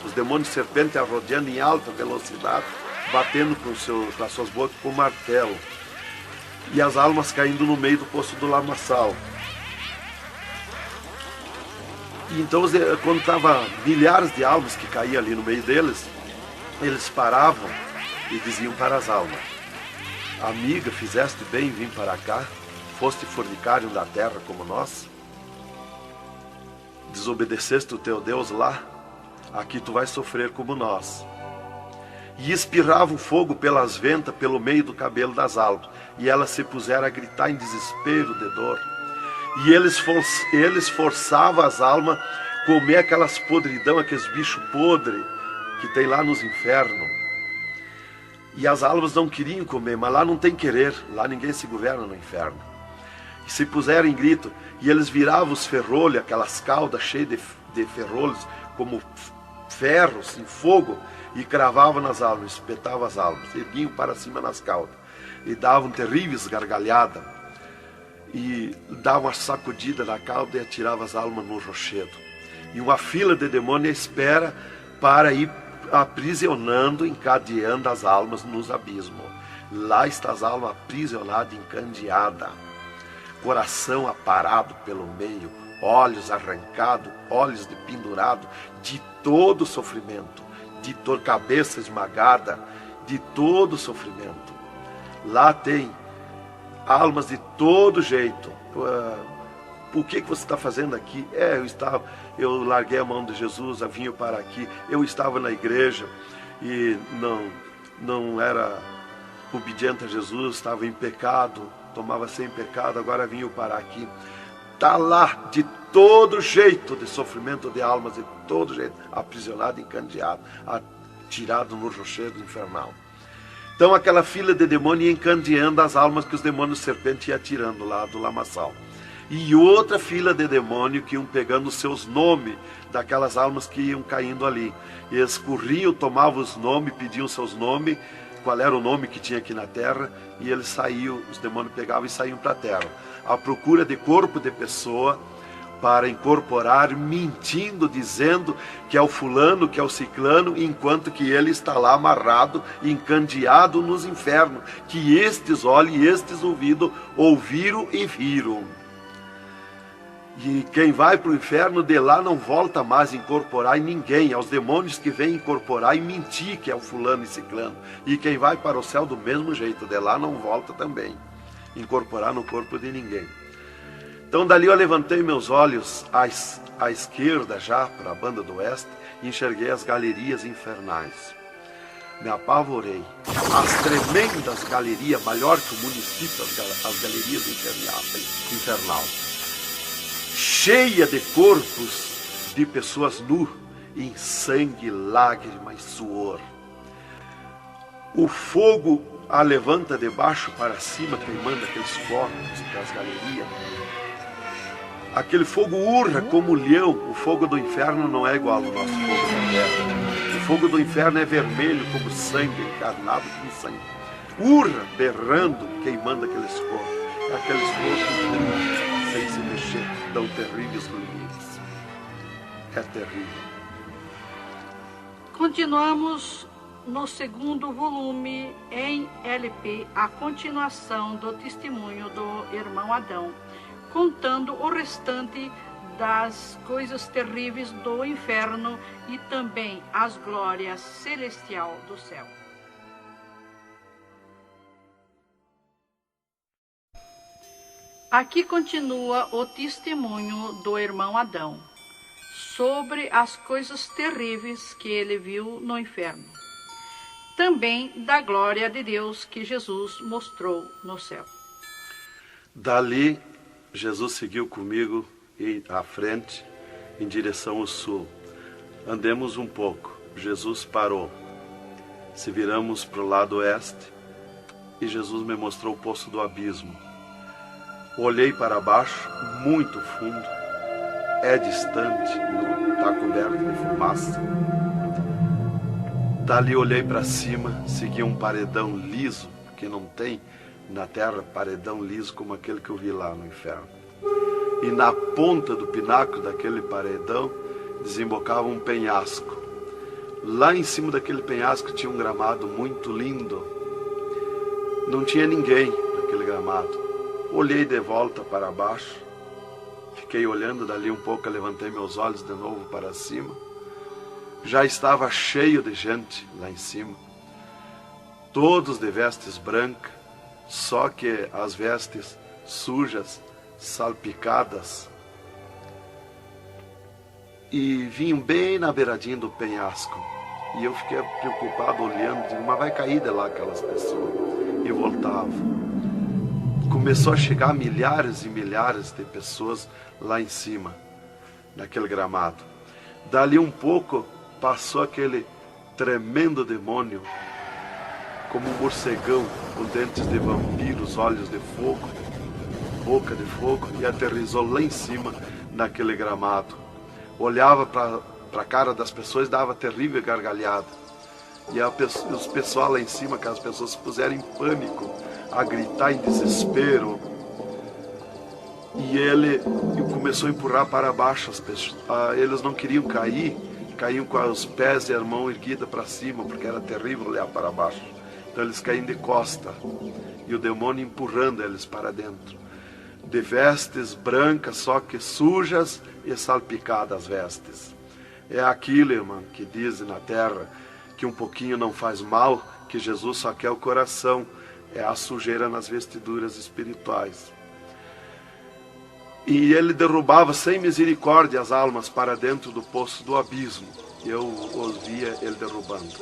os demônios serpentes rodeando em alta velocidade, batendo com as suas bocas com martelo, e as almas caindo no meio do poço do lamaçal. E então, quando estava milhares de almas que caíam ali no meio deles, eles paravam e diziam para as almas: amiga, fizeste bem em vir para cá? Foste fornicário da terra como nós? Desobedeceste o teu Deus lá? Aqui tu vais sofrer como nós. E espirrava o fogo pelas ventas, pelo meio do cabelo das almas, e elas se puseram a gritar em desespero de dor. E eles forçavam as almas a comer aquelas podridão, aqueles bichos podres que tem lá nos infernos. E as almas não queriam comer, mas lá não tem querer, lá ninguém se governa no inferno. E se puseram em grito, e eles viravam os ferrolhos, aquelas caudas cheias de ferrolhos, como ferros em fogo, e cravavam nas almas, espetavam as almas, erguiam para cima nas caudas, e davam terríveis gargalhadas, e davam uma sacudida na cauda e atiravam as almas no rochedo. E uma fila de demônios espera para ir aprisionando, encadeando as almas nos abismos. Lá está as almas aprisionadas, encandeadas, coração aparado pelo meio, olhos arrancados, olhos de pendurado, de todo sofrimento, de cabeça esmagada, de todo sofrimento. Lá tem almas de todo jeito. O que você está fazendo aqui? Eu larguei a mão de Jesus, vim para aqui. Eu estava na igreja e não era obediente a Jesus, estava em pecado, tomava sem pecado, agora vim para aqui. Está lá de todo jeito de sofrimento de almas, de todo jeito, aprisionado, encandeado, atirado no rochedo infernal. Então aquela fila de demônios ia encandeando as almas que os demônios serpentes iam tirando lá do lamaçal. E outra fila de demônio que iam pegando os seus nomes daquelas almas que iam caindo ali. E eles corriam, tomavam os nomes, pediam seus nomes, qual era o nome que tinha aqui na terra, e eles saíam, os demônios pegavam e saíam para a terra, à procura de corpo de pessoa, para incorporar, mentindo, dizendo que é o fulano, que é o ciclano, enquanto que ele está lá amarrado, encandeado nos infernos, que estes olhos e estes ouvidos ouviram e viram. E quem vai para o inferno de lá não volta mais a incorporar em ninguém, aos demônios que vêm incorporar e mentir que é o fulano e ciclano. E quem vai para o céu do mesmo jeito, de lá não volta também, incorporar no corpo de ninguém. Então dali eu levantei meus olhos à esquerda já, para a banda do oeste, e enxerguei as galerias infernais. Me apavorei. As tremendas galerias, maior que o município, as galerias infernal, cheia de corpos de pessoas nu, em sangue, lágrimas, suor. O fogo a levanta de baixo para cima, queimando aqueles corpos das galerias. Aquele fogo urra como leão. O fogo do inferno não é igual ao nosso fogo da terra. O fogo do inferno é vermelho como sangue, encarnado como sangue. Urra, berrando, queimando aqueles corpos. Aqueles corpos sem se mexer, dão terríveis ruídos. É terrível. Continuamos no segundo volume em LP, a continuação do testemunho do irmão Adão, contando o restante das coisas terríveis do inferno e também as glórias celestial do céu. Aqui continua o testemunho do irmão Adão sobre as coisas terríveis que ele viu no inferno. Também da glória de Deus que Jesus mostrou no céu. Dali, Jesus seguiu comigo à frente, em direção ao sul. Andemos um pouco. Jesus parou. Se viramos para o lado oeste, e Jesus me mostrou o poço do abismo. Olhei para baixo, muito fundo. É distante, está coberto de fumaça. Dali olhei para cima, segui um paredão liso, porque não tem na terra paredão liso como aquele que eu vi lá no inferno. E na ponta do pináculo daquele paredão desembocava um penhasco. Lá em cima daquele penhasco tinha um gramado muito lindo. Não tinha ninguém naquele gramado. Olhei de volta para baixo, fiquei olhando dali um pouco, levantei meus olhos de novo para cima. Já estava cheio de gente lá em cima, todos de vestes brancas, só que as vestes sujas, salpicadas, e vinham bem na beiradinha do penhasco. E eu fiquei preocupado olhando, digo, mas vai cair de lá aquelas pessoas. E voltava. Começou a chegar milhares e milhares de pessoas lá em cima, naquele gramado. Dali um pouco, passou aquele tremendo demônio, como um morcegão, com dentes de vampiros, olhos de fogo, boca de fogo, e aterrissou lá em cima, naquele gramado. Olhava para a cara das pessoas e dava terrível gargalhada. E os pessoal lá em cima, aquelas pessoas se puseram em pânico, a gritar em desespero. E ele começou a empurrar para baixo as pessoas. Eles não queriam cair, caíam com os pés e a mão erguida para cima, porque era terrível olhar para baixo. Então eles caíam de costa, e o demônio empurrando eles para dentro. De vestes brancas, só que sujas e salpicadas as vestes. É aquilo, irmã, que dizem na terra, que um pouquinho não faz mal, que Jesus só quer o coração. É a sujeira nas vestiduras espirituais. E ele derrubava sem misericórdia as almas para dentro do poço do abismo. Eu os via ele derrubando.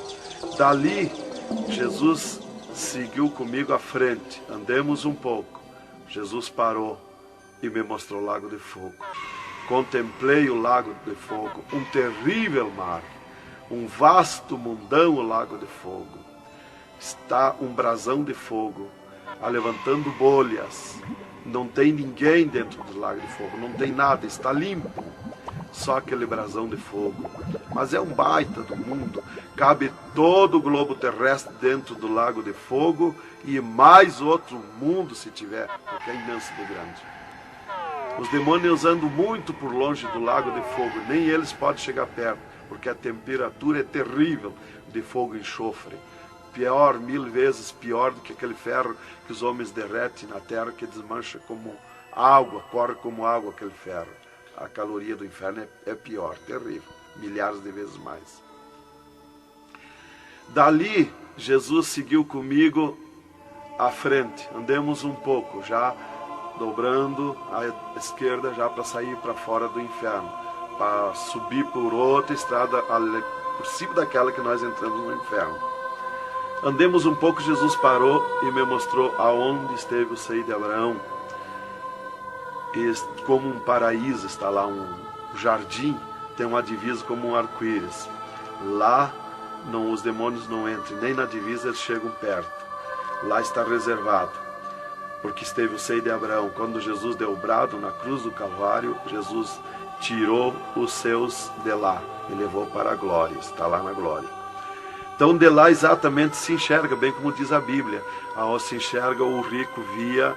Dali, Jesus seguiu comigo à frente. Andemos um pouco. Jesus parou e me mostrou o lago de fogo. Contemplei o lago de fogo, um terrível mar, um vasto mundão o lago de fogo. Está um brasão de fogo, levantando bolhas. Não tem ninguém dentro do lago de fogo, não tem nada, está limpo. Só aquele brasão de fogo. Mas é um baita do mundo, Cabe todo o globo terrestre dentro do lago de fogo e mais outro mundo se tiver, porque é imenso de grande. Os demônios andam muito por longe do lago de fogo, nem eles podem chegar perto, porque a temperatura é terrível de fogo e enxofre. Pior, 1000 vezes pior do que aquele ferro que os homens derretem na terra, que desmancha como água, corre como água aquele ferro. A caloria do inferno é pior, terrível, milhares de vezes mais. Dali, Jesus seguiu comigo à frente. Andemos um pouco, já dobrando à esquerda, já para sair para fora do inferno, para subir por outra estrada, por cima daquela que nós entramos no inferno. Andemos um pouco, Jesus parou e me mostrou aonde esteve o seio de Abraão. E como um paraíso está lá, um jardim, tem uma divisa como um arco-íris. Lá os demônios não entram, nem na divisa eles chegam perto. Lá está reservado, porque esteve o seio de Abraão. Quando Jesus deu o brado na cruz do Calvário, Jesus tirou os seus de lá e levou para a glória, está lá na glória. Então de lá exatamente se enxerga, bem como diz a Bíblia, aonde se enxerga o rico via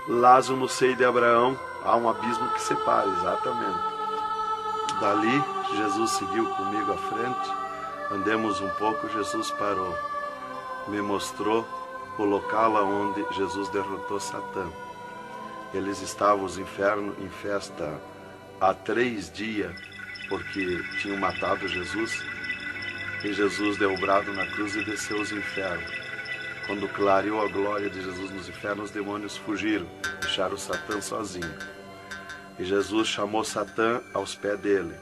Lázaro no seio de Abraão, há um abismo que separa, exatamente. Dali Jesus seguiu comigo à frente, andemos um pouco, Jesus parou, me mostrou o local onde Jesus derrotou Satã. Eles estavam, os infernos, em festa há 3 dias, porque tinham matado Jesus, e Jesus deu o brado na cruz e desceu os infernos. Quando clareou a glória de Jesus nos infernos, os demônios fugiram, deixaram Satã sozinho. E Jesus chamou Satã aos pés dele,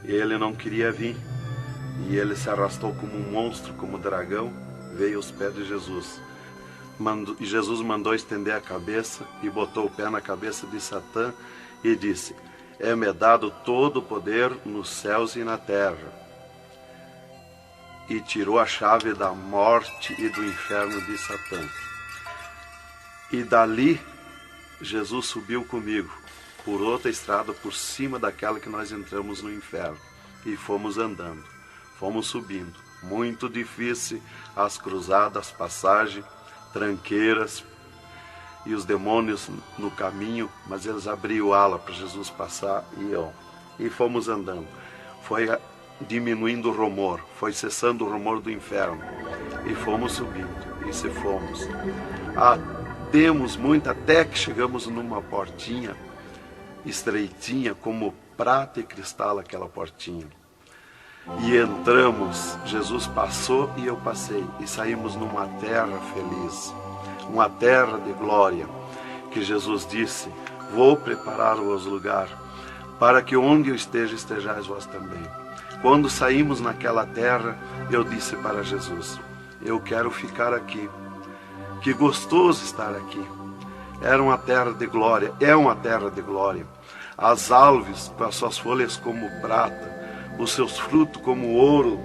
e ele não queria vir, e ele se arrastou como um monstro, como um dragão, veio aos pés de Jesus. E Jesus mandou estender a cabeça e botou o pé na cabeça de Satã e disse: é-me dado todo o poder nos céus e na terra. E tirou a chave da morte e do inferno de Satã. E dali Jesus subiu comigo por outra estrada por cima daquela que nós entramos no inferno e fomos andando, fomos subindo. Muito difícil as cruzadas, as passagens, tranqueiras e os demônios no caminho, mas eles abriam ala para Jesus passar e fomos andando. Foi diminuindo o rumor, foi cessando o rumor do inferno e fomos subindo, e se fomos. Demos muito até que chegamos numa portinha estreitinha, como prata e cristal aquela portinha. E entramos, Jesus passou e eu passei, e saímos numa terra feliz, uma terra de glória, que Jesus disse: vou preparar-vos lugar, para que onde eu esteja, estejais vós também. Quando saímos naquela terra, eu disse para Jesus: eu quero ficar aqui, que gostoso estar aqui. Era uma terra de glória, é uma terra de glória. As árvores com as suas folhas como prata, os seus frutos como ouro,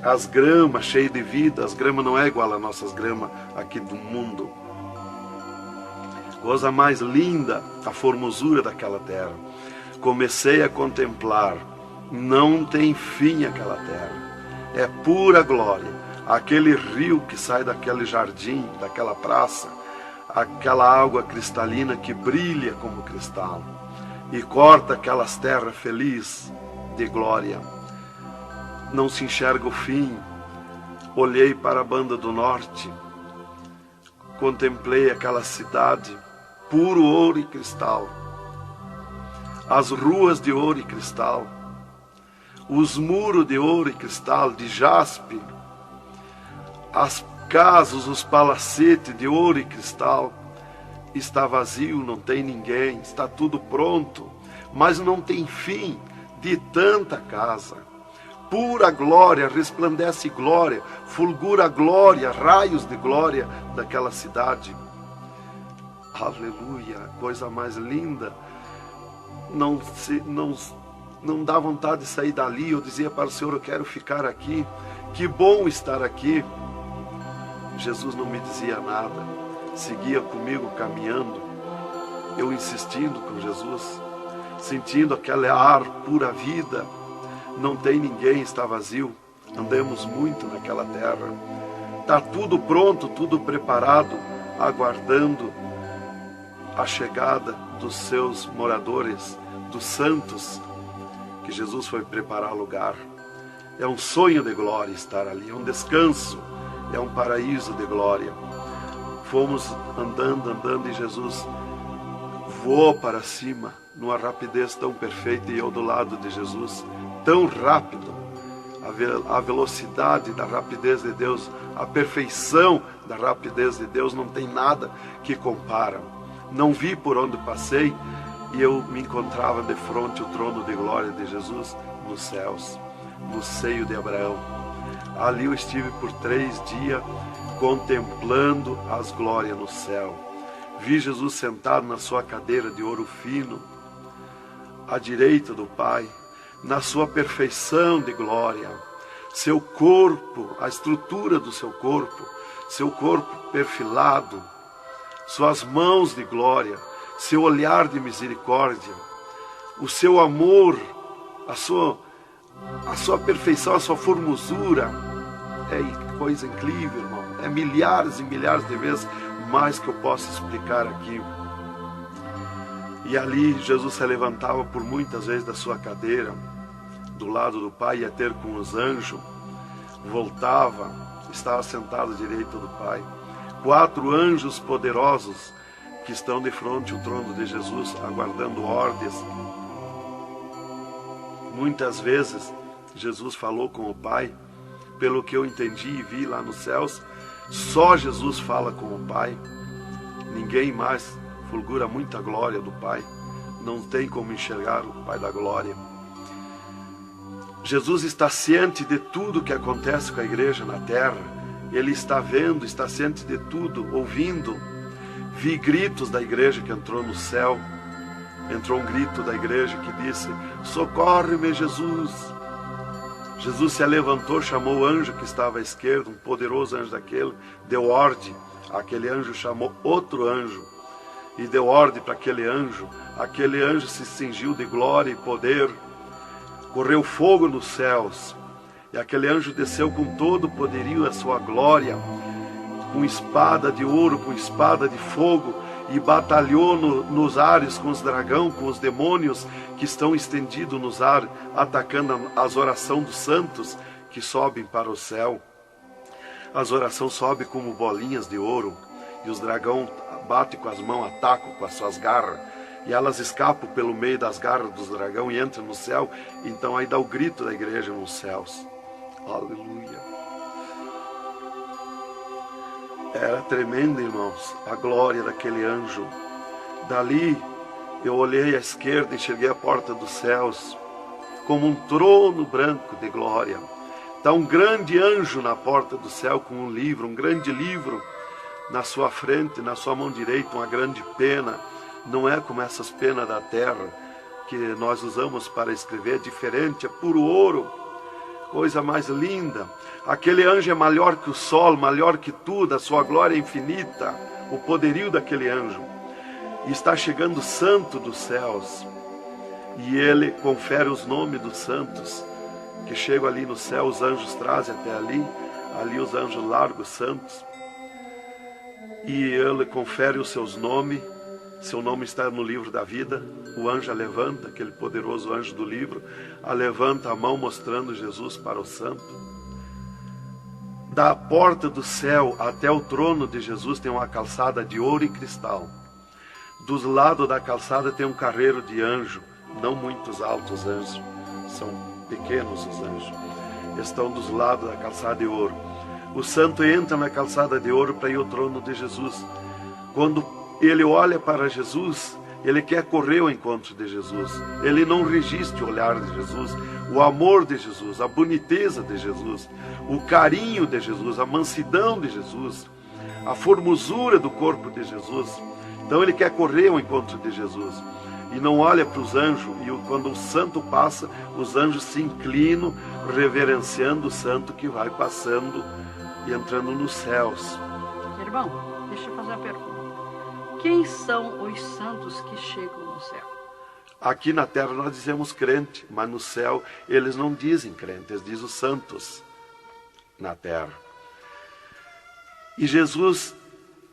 as gramas cheias de vida. As gramas não é igual às nossas gramas aqui do mundo. Coisa mais linda, a formosura daquela terra. Comecei a contemplar, não tem fim aquela terra, é pura glória. Aquele rio que sai daquele jardim, daquela praça, aquela água cristalina que brilha como cristal e corta aquelas terras felizes de glória. Não se enxerga o fim. Olhei para a banda do norte, contemplei aquela cidade, puro ouro e cristal, as ruas de ouro e cristal, os muros de ouro e cristal, de jaspe, as casas, os palacetes de ouro e cristal. Está vazio, não tem ninguém, está tudo pronto, mas não tem fim de tanta casa. Pura glória, resplandece glória, fulgura glória, raios de glória daquela cidade. Aleluia, coisa mais linda. Não dá vontade de sair dali. Eu dizia para o Senhor: eu quero ficar aqui, que bom estar aqui. Jesus não me dizia nada, seguia comigo caminhando, eu insistindo com Jesus, sentindo aquele ar pura vida. Não tem ninguém, está vazio. andemos muito naquela terra. Está tudo pronto, tudo preparado, aguardando a chegada dos seus moradores, dos santos, que Jesus foi preparar lugar. É um sonho de glória estar ali, é um descanso, é um paraíso de glória. Fomos andando e Jesus voou para cima, numa rapidez tão perfeita, e eu do lado de Jesus, tão rápido. A velocidade da rapidez de Deus, a perfeição da rapidez de Deus, não tem nada que compara. Não vi por onde passei, e eu me encontrava de frente ao trono de glória de Jesus nos céus, no seio de Abraão. Ali eu estive por 3 dias contemplando as glórias no céu. Vi Jesus sentado na sua cadeira de ouro fino, à direita do Pai, na sua perfeição de glória. Seu corpo, a estrutura do seu corpo perfilado, suas mãos de glória, seu olhar de misericórdia, o seu amor, a sua perfeição, a sua formosura. É coisa incrível, irmão. É milhares e milhares de vezes mais que eu posso explicar aqui. E ali Jesus se levantava por muitas vezes da sua cadeira, do lado do Pai, ia ter com os anjos, voltava, estava sentado à direita do Pai. 4 anjos poderosos que estão de frente ao trono de Jesus, aguardando ordens. Muitas vezes Jesus falou com o Pai, pelo que eu entendi e vi lá nos céus, só Jesus fala com o Pai, ninguém mais. Fulgura muita glória do Pai, não tem como enxergar o Pai da glória. Jesus está ciente de tudo que acontece com a igreja na terra, Ele está vendo, está ciente de tudo, ouvindo. Vi gritos da igreja que entrou no céu, entrou um grito da igreja que disse: socorre-me, Jesus. Jesus se levantou, chamou o anjo que estava à esquerda, um poderoso anjo daquele, deu ordem. Aquele anjo chamou outro anjo e deu ordem para aquele anjo se cingiu de glória e poder, correu fogo nos céus, e aquele anjo desceu com todo o poderio e a sua glória, com espada de ouro, com espada de fogo, e batalhou nos ares com os dragões, com os demônios que estão estendidos nos ares, atacando as orações dos santos que sobem para o céu. As orações sobem como bolinhas de ouro, e os dragões batem com as mãos, atacam com as suas garras, e elas escapam pelo meio das garras dos dragões e entram no céu. Então aí dá o grito da igreja nos céus. Aleluia. Era tremendo, irmãos, a glória daquele anjo. Dali eu olhei à esquerda e enxerguei a porta dos céus, como um trono branco de glória. Está um grande anjo na porta do céu com um livro, um grande livro na sua frente, na sua mão direita, uma grande pena. Não é como essas penas da terra que nós usamos para escrever, é diferente, é puro ouro, coisa mais linda. Aquele anjo é maior que o sol, maior que tudo, a sua glória é infinita, o poderio daquele anjo. E está chegando o santo dos céus, e ele confere os nomes dos santos que chegam ali no céu. Os anjos trazem até ali os anjos largam os santos, e ele confere os seus nomes. Seu nome está no livro da vida. O anjo a levanta, aquele poderoso anjo do livro, a levanta a mão mostrando Jesus para o santo. Da porta do céu até o trono de Jesus tem uma calçada de ouro e cristal. Dos lados da calçada tem um carreiro de anjo, não muitos altos anjos, são pequenos os anjos. Estão dos lados da calçada de ouro. O santo entra na calçada de ouro para ir ao trono de Jesus. Quando ele olha para Jesus, ele quer correr ao encontro de Jesus. Ele não resiste o olhar de Jesus, o amor de Jesus, a boniteza de Jesus, o carinho de Jesus, a mansidão de Jesus, a formosura do corpo de Jesus. Então ele quer correr ao encontro de Jesus e não olha para os anjos. E quando o santo passa, os anjos se inclinam, reverenciando o santo que vai passando e entrando nos céus. Irmão, deixa eu fazer uma pergunta. Quem são os santos que chegam no céu? Aqui na terra nós dizemos crente, mas no céu eles não dizem crente, eles dizem os santos. na terra. E Jesus,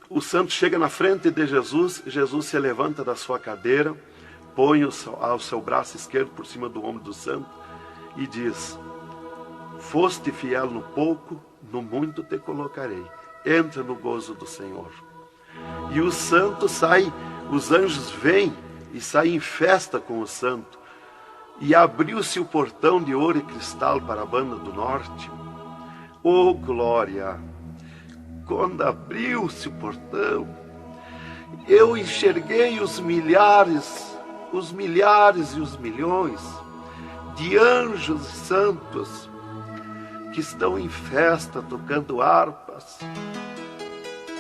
o santo chega na frente de Jesus, Jesus se levanta da sua cadeira, põe o seu braço esquerdo por cima do ombro do santo e diz: foste fiel no pouco, no muito te colocarei. Entra no gozo do Senhor. E o santo sai, os anjos vêm e saem em festa com o santo. E abriu-se o portão de ouro e cristal para a banda do norte. Oh, glória! Quando abriu-se o portão, eu enxerguei os milhares e os milhões de anjos santos que estão em festa, tocando harpas,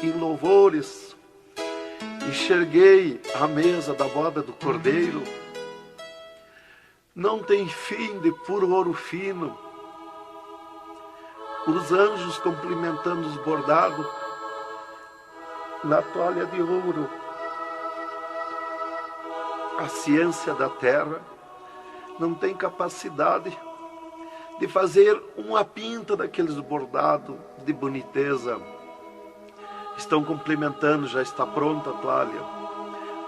em louvores. Enxerguei a mesa da boda do Cordeiro, não tem fim, de puro ouro fino. Os anjos cumprimentando os bordados na toalha de ouro. A ciência da terra não tem capacidade de fazer uma pinta daqueles bordados de boniteza. Estão cumprimentando, já está pronta a toalha.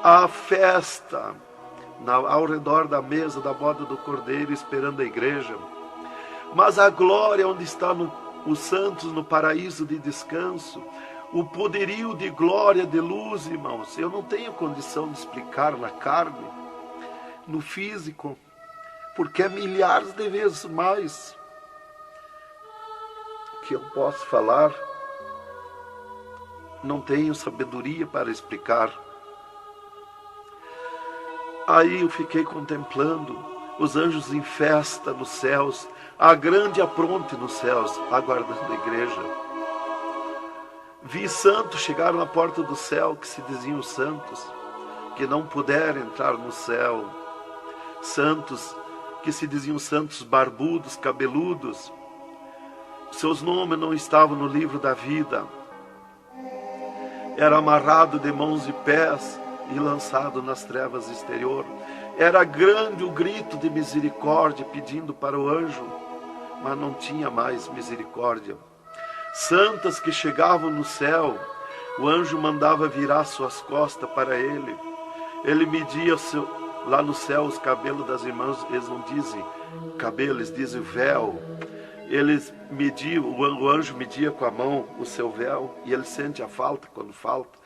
A festa ao redor da mesa da boda do Cordeiro, esperando a igreja. Mas a glória onde estão os santos no paraíso de descanso, o poderio de glória, de luz, irmãos, eu não tenho condição de explicar na carne, no físico, porque é milhares de vezes mais que eu posso falar. Não tenho sabedoria para explicar. Aí eu fiquei contemplando os anjos em festa nos céus, a grande apronte nos céus, aguardando a igreja. Vi santos chegar na porta do céu, que se diziam santos, que não puderam entrar no céu. Santos que se diziam santos barbudos, cabeludos. Seus nomes não estavam no livro da vida. Era amarrado de mãos e pés e lançado nas trevas exterior. Era grande o grito de misericórdia pedindo para o anjo, mas não tinha mais misericórdia. Santas que chegavam no céu, o anjo mandava virar suas costas para ele. Ele media lá no céu os cabelos das irmãs, eles não dizem cabelo, eles dizem véu. Eles mediam, o anjo media com a mão o seu véu, e ele sente a falta quando falta.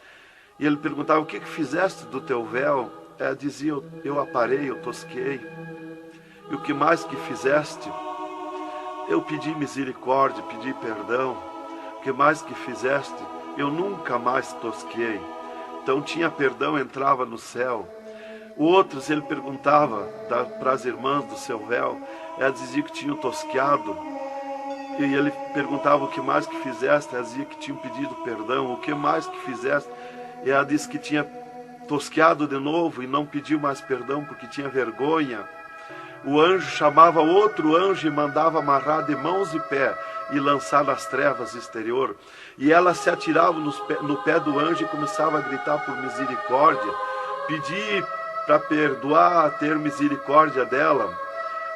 E ele perguntava: o que fizeste do teu véu? Ela dizia: eu aparei, eu tosquei. E o que mais que fizeste? Eu pedi misericórdia, pedi perdão. O que mais que fizeste? Eu nunca mais tosquei. Então tinha perdão, entrava no céu. Outros ele perguntava para as irmãs do seu véu. Ela dizia que tinham tosqueado. E ele perguntava: o que mais que fizeste? Ela dizia que tinham pedido perdão. O que mais que fizeste? E ela disse que tinha tosqueado de novo e não pediu mais perdão porque tinha vergonha. O anjo chamava outro anjo e mandava amarrar de mãos e pé e lançar nas trevas exterior. E ela se atirava no pé do anjo e começava a gritar por misericórdia, pedir para perdoar, ter misericórdia dela.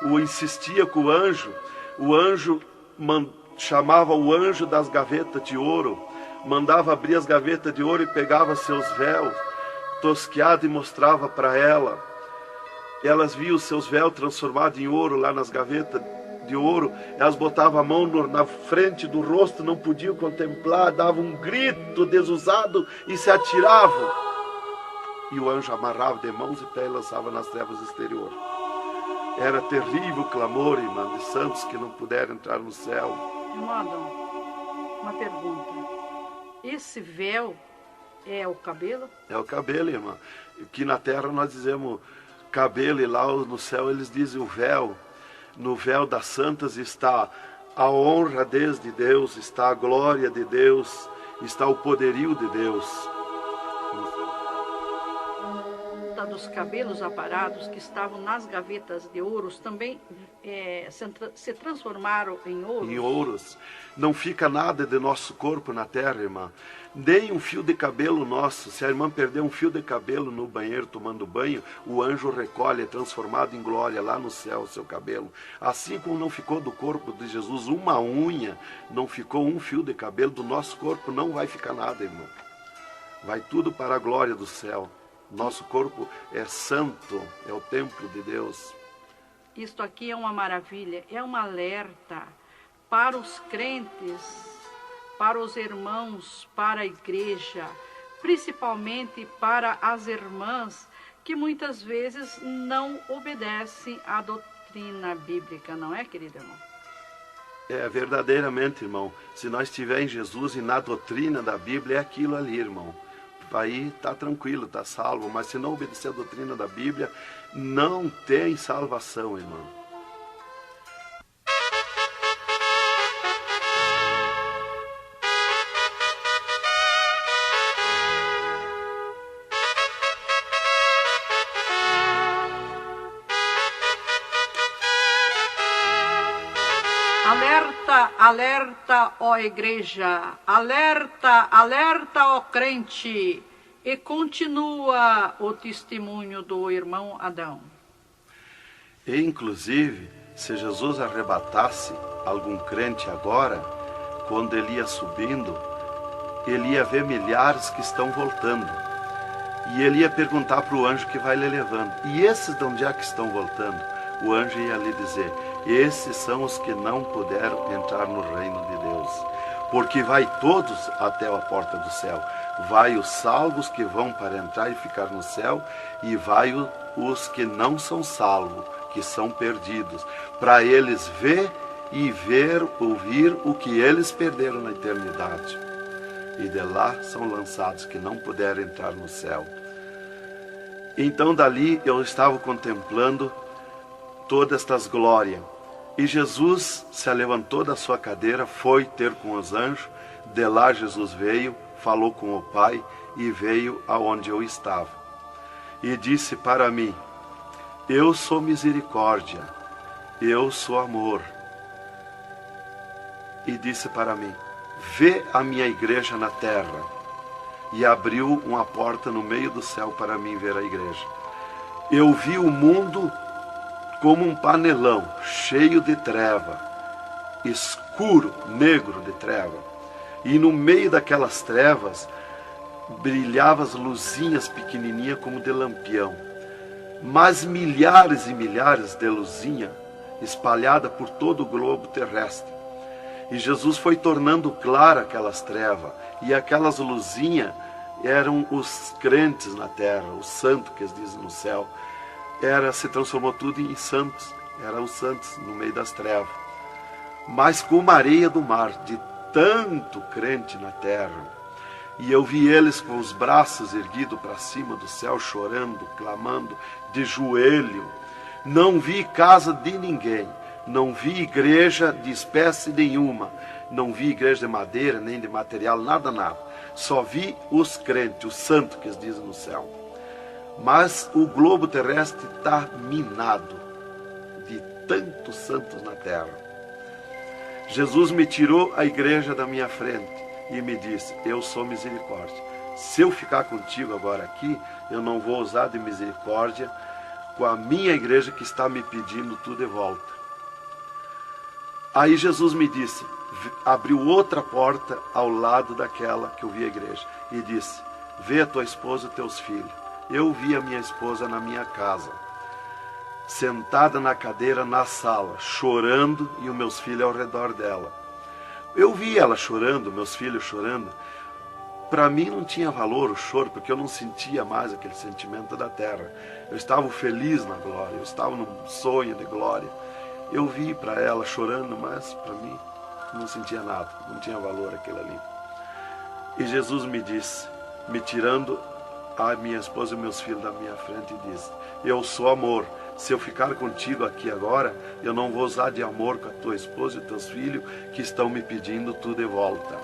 Insistia com o anjo chamava o anjo das gavetas de ouro, mandava abrir as gavetas de ouro e pegava seus véus tosqueados e mostrava para ela. Elas viam os seus véus transformados em ouro lá nas gavetas de ouro. Elas botavam a mão na frente do rosto, não podiam contemplar, davam um grito desusado e se atiravam. E o anjo amarrava de mãos e pés e lançava nas trevas exterior. Era terrível o clamor, irmã, de santos que não puderam entrar no céu. Irmão Adão, uma pergunta. Esse véu é o cabelo? É o cabelo, irmã. Que na terra nós dizemos cabelo e lá no céu eles dizem o véu. No véu das santas está a honra desde Deus, está a glória de Deus, está o poderio de Deus. Dos cabelos aparados que estavam nas gavetas de ouros também se transformaram em ouros? Em ouros. Não fica nada de nosso corpo na terra, irmã. Nem um fio de cabelo nosso. Se a irmã perder um fio de cabelo no banheiro tomando banho, o anjo recolhe, é transformado em glória lá no céu o seu cabelo. Assim como não ficou do corpo de Jesus uma unha, não ficou um fio de cabelo, do nosso corpo não vai ficar nada, irmão. Vai tudo para a glória do céu. Nosso corpo é santo, é o templo de Deus. Isto aqui é uma maravilha, é um alerta para os crentes, para os irmãos, para a igreja, principalmente para as irmãs que muitas vezes não obedecem à doutrina bíblica, não é, querido irmão? É, verdadeiramente, irmão. Se nós estivermos em Jesus e na doutrina da Bíblia, é aquilo ali, irmão. Aí está tranquilo, está salvo. Mas se não obedecer a doutrina da Bíblia, não tem salvação, irmão. Alerta, alerta, ó igreja, alerta, alerta, ó crente. E continua o testemunho do irmão Adão. E, inclusive, se Jesus arrebatasse algum crente agora, quando ele ia subindo, ele ia ver milhares que estão voltando. E ele ia perguntar para o anjo que vai lhe levando. E esses de onde é que estão voltando? O anjo ia lhe dizer: esses são os que não puderam entrar no reino de Deus. Porque vai todos até a porta do céu. Vai os salvos que vão para entrar e ficar no céu, e vai os que não são salvos, que são perdidos, para eles ouvir o que eles perderam na eternidade. E de lá são lançados que não puderam entrar no céu. Então dali eu estava contemplando todas estas glórias. E Jesus se levantou da sua cadeira, foi ter com os anjos. De lá Jesus veio, falou com o Pai e veio aonde eu estava. E disse para mim: eu sou misericórdia, eu sou amor. E disse para mim: vê a minha igreja na terra. E abriu uma porta no meio do céu para mim ver a igreja. Eu vi o mundo como um panelão, cheio de treva, escuro, negro de treva. E no meio daquelas trevas, brilhavam as luzinhas pequenininhas como de lampião. Mas milhares e milhares de luzinhas espalhadas por todo o globo terrestre. E Jesus foi tornando clara aquelas trevas. E aquelas luzinhas eram os crentes na terra, os santos que eles dizem no céu. Se transformou tudo em santos, eram os santos no meio das trevas. Mas como a areia do mar, de tanto crente na terra. E eu vi eles com os braços erguidos para cima do céu, chorando, clamando, de joelho. Não vi casa de ninguém, não vi igreja de espécie nenhuma, não vi igreja de madeira, nem de material, nada. Só vi os crentes, os santos que eles dizem no céu. Mas o globo terrestre está minado de tantos santos na terra. Jesus me tirou a igreja da minha frente e me disse: eu sou misericórdia. Se eu ficar contigo agora aqui, eu não vou usar de misericórdia com a minha igreja que está me pedindo tudo de volta. Aí Jesus me disse, abriu outra porta ao lado daquela que eu vi a igreja e disse: vê a tua esposa e teus filhos. Eu vi a minha esposa na minha casa, sentada na cadeira na sala, chorando, e os meus filhos ao redor dela. Eu vi ela chorando, meus filhos chorando. Para mim não tinha valor o choro, porque eu não sentia mais aquele sentimento da terra. Eu estava feliz na glória, eu estava num sonho de glória. Eu vi para ela chorando, mas para mim não sentia nada, não tinha valor aquilo ali. E Jesus me disse, me tirando a minha esposa e meus filhos da minha frente, e disse: eu sou amor. Se eu ficar contigo aqui agora, eu não vou usar de amor com a tua esposa e teus filhos que estão me pedindo tudo de volta.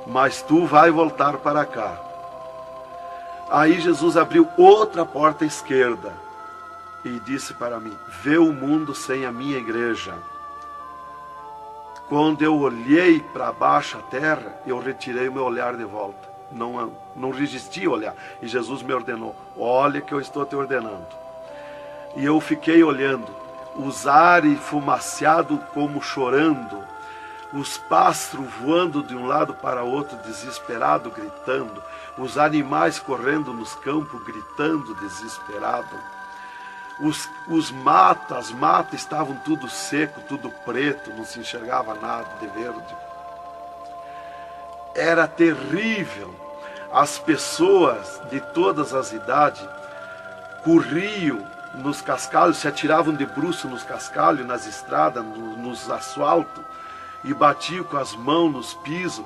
Mas tu vai voltar para cá. Aí Jesus abriu outra porta à esquerda e disse para mim: vê o mundo sem a minha igreja. quando eu olhei para baixo a terra, eu retirei o meu olhar de volta. Não resisti a olhar. E Jesus me ordenou: olha que eu estou te ordenando. E eu fiquei olhando, os ares fumaciados como chorando, os pássaros voando de um lado para outro, desesperado, gritando, os animais correndo nos campos, gritando, desesperado. As matas estavam tudo seco, tudo preto, não se enxergava nada de verde. Era terrível. As pessoas de todas as idades corriam nos cascalhos, se atiravam de bruços nos cascalhos, nas estradas, nos asfaltos, e batiam com as mãos nos pisos,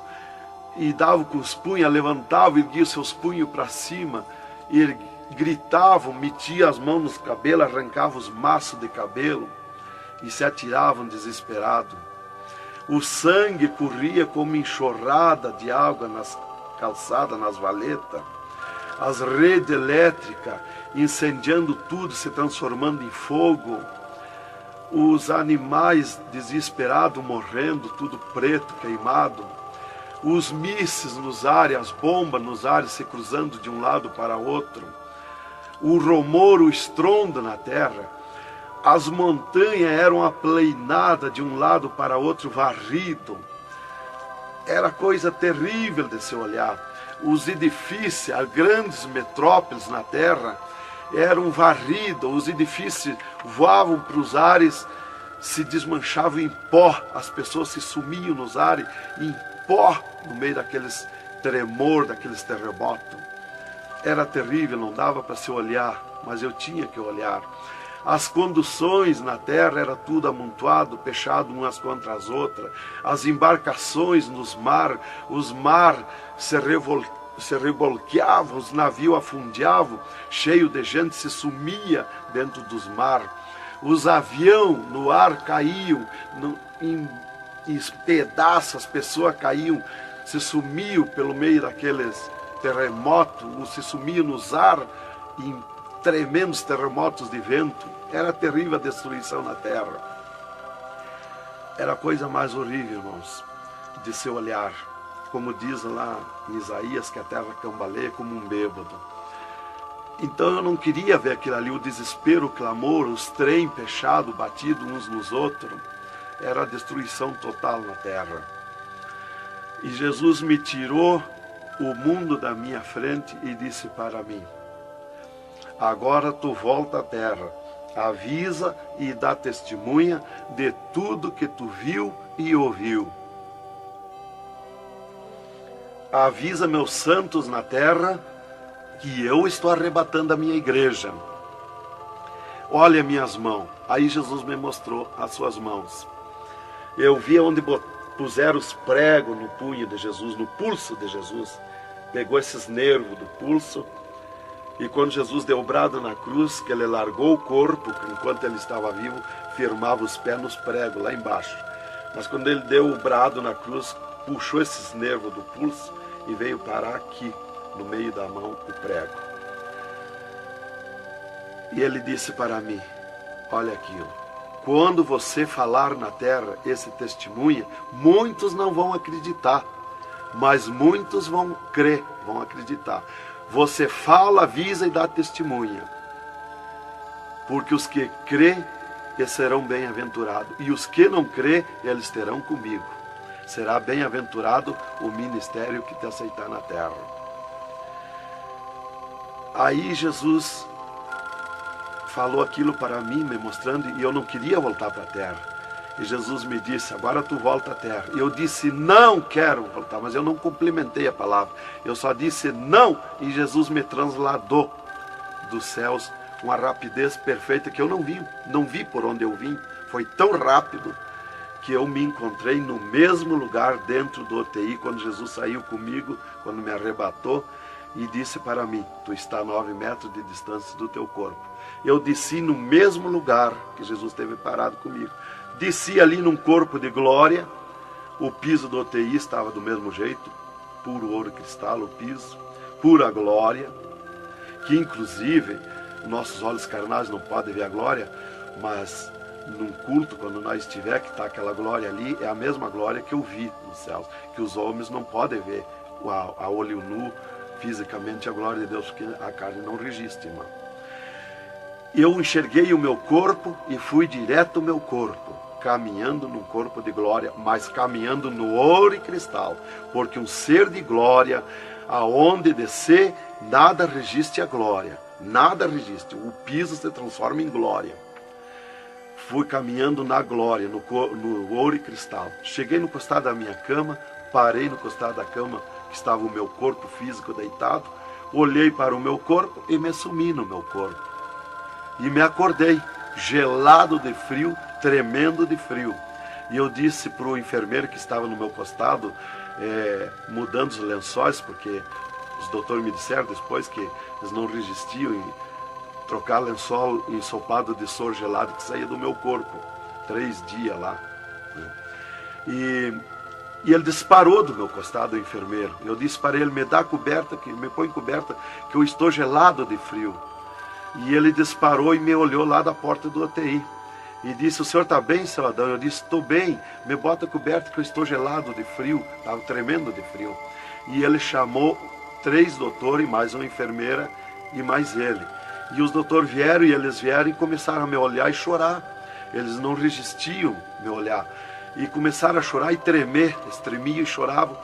e davam com os punhos, levantavam e erguiam seus punhos para cima, e gritavam, metiam as mãos nos cabelos, arrancavam os maços de cabelo, e se atiravam desesperados. O sangue corria como enxurrada de água nas calçadas, nas valetas. As redes elétricas incendiando tudo, se transformando em fogo. Os animais desesperados morrendo, tudo preto, queimado. Os mísseis nos ares, as bombas nos ares se cruzando de um lado para outro. O rumor, o estrondo na terra. As montanhas eram aplainadas de um lado para outro, varrido. Era coisa terrível de se olhar. Os edifícios, as grandes metrópoles na terra, eram varridos. Os edifícios voavam para os ares, se desmanchavam em pó. As pessoas se sumiam nos ares em pó, no meio daqueles tremor, daqueles terremotos. Era terrível, não dava para se olhar, mas eu tinha que olhar. As conduções na terra era tudo amontoado, fechado umas contra as outras. As embarcações nos mar, os mar se revolqueavam, os navios afundiavam, cheio de gente, se sumia dentro dos mar. Os aviões no ar caíam em pedaços, as pessoas caíam, se sumiam pelo meio daqueles terremotos, se sumiam nos ar em tremendos terremotos de vento. Era terrível a destruição na terra. Era a coisa mais horrível, irmãos, de se olhar. Como diz lá em Isaías, que a terra cambaleia como um bêbado. Então eu não queria ver aquilo ali, o desespero, o clamor, os trens fechados, batidos uns nos outros. Era a destruição total na terra. E Jesus me tirou o mundo da minha frente e disse para mim: agora tu volta à terra, avisa e dá testemunha de tudo que tu viu e ouviu. Avisa meus santos na terra que eu estou arrebatando a minha igreja. Olha minhas mãos. Aí Jesus me mostrou as suas mãos. Eu vi onde puseram os pregos no punho de Jesus, no pulso de Jesus. Pegou esses nervos do pulso. E quando Jesus deu o brado na cruz, que ele largou o corpo, enquanto ele estava vivo, firmava os pés nos pregos, lá embaixo. Mas quando ele deu o brado na cruz, puxou esses nervos do pulso e veio parar aqui, no meio da mão, o prego. E ele disse para mim: olha aquilo, quando você falar na terra esse testemunho, muitos não vão acreditar, mas muitos vão crer, vão acreditar. Você fala, avisa e dá testemunha. Porque os que crê, eles serão bem-aventurados. E os que não crê, eles terão comigo. Será bem-aventurado o ministério que te aceitar na terra. Aí Jesus falou aquilo para mim, me mostrando, e eu não queria voltar para a terra. E Jesus me disse: agora tu volta à terra. E eu disse: não quero voltar, mas eu não complementei a palavra. Eu só disse não, e Jesus me transladou dos céus com uma rapidez perfeita que eu não vi por onde eu vim. Foi tão rápido que eu me encontrei no mesmo lugar dentro do UTI, quando Jesus saiu comigo, quando me arrebatou, e disse para mim: tu está a 9 metros de distância do teu corpo. Eu desci no mesmo lugar que Jesus esteve parado comigo. Desci ali num corpo de glória. O piso do UTI estava do mesmo jeito, puro ouro cristal, o piso, pura glória, que inclusive nossos olhos carnais não podem ver a glória, mas num culto, quando nós estiver, que está aquela glória ali, é a mesma glória que eu vi nos céus, que os homens não podem ver a olho nu, fisicamente, a glória de Deus, porque a carne não registra, irmão. Eu enxerguei o meu corpo e fui direto ao meu corpo, caminhando num corpo de glória, mas caminhando no ouro e cristal, porque um ser de glória, aonde descer, nada resiste a glória, nada resiste, o piso se transforma em glória. Fui caminhando na glória, no ouro e cristal. Cheguei no costado da minha cama, parei no costado da cama, que estava o meu corpo físico deitado, olhei para o meu corpo e me sumi no meu corpo. E me acordei, gelado de frio, tremendo de frio. E eu disse para o enfermeiro que estava no meu costado, mudando os lençóis, porque os doutores me disseram depois que eles não resistiam em trocar lençol ensopado de soro gelado que saía do meu corpo. 3 dias lá. E ele disparou do meu costado, o enfermeiro. Eu disse para ele, me dá coberta, me põe coberta, que eu estou gelado de frio. E ele disparou e me olhou lá da porta do UTI. E disse, o senhor está bem, seu Adão? Eu disse, estou bem, me bota coberta que eu estou gelado de frio. Estava tremendo de frio. E ele chamou 3 doutores, mais uma enfermeira e mais ele. E os doutores vieram e começaram a me olhar e chorar. Eles não resistiam me olhar. E começaram a chorar e tremer, eles tremiam e choravam.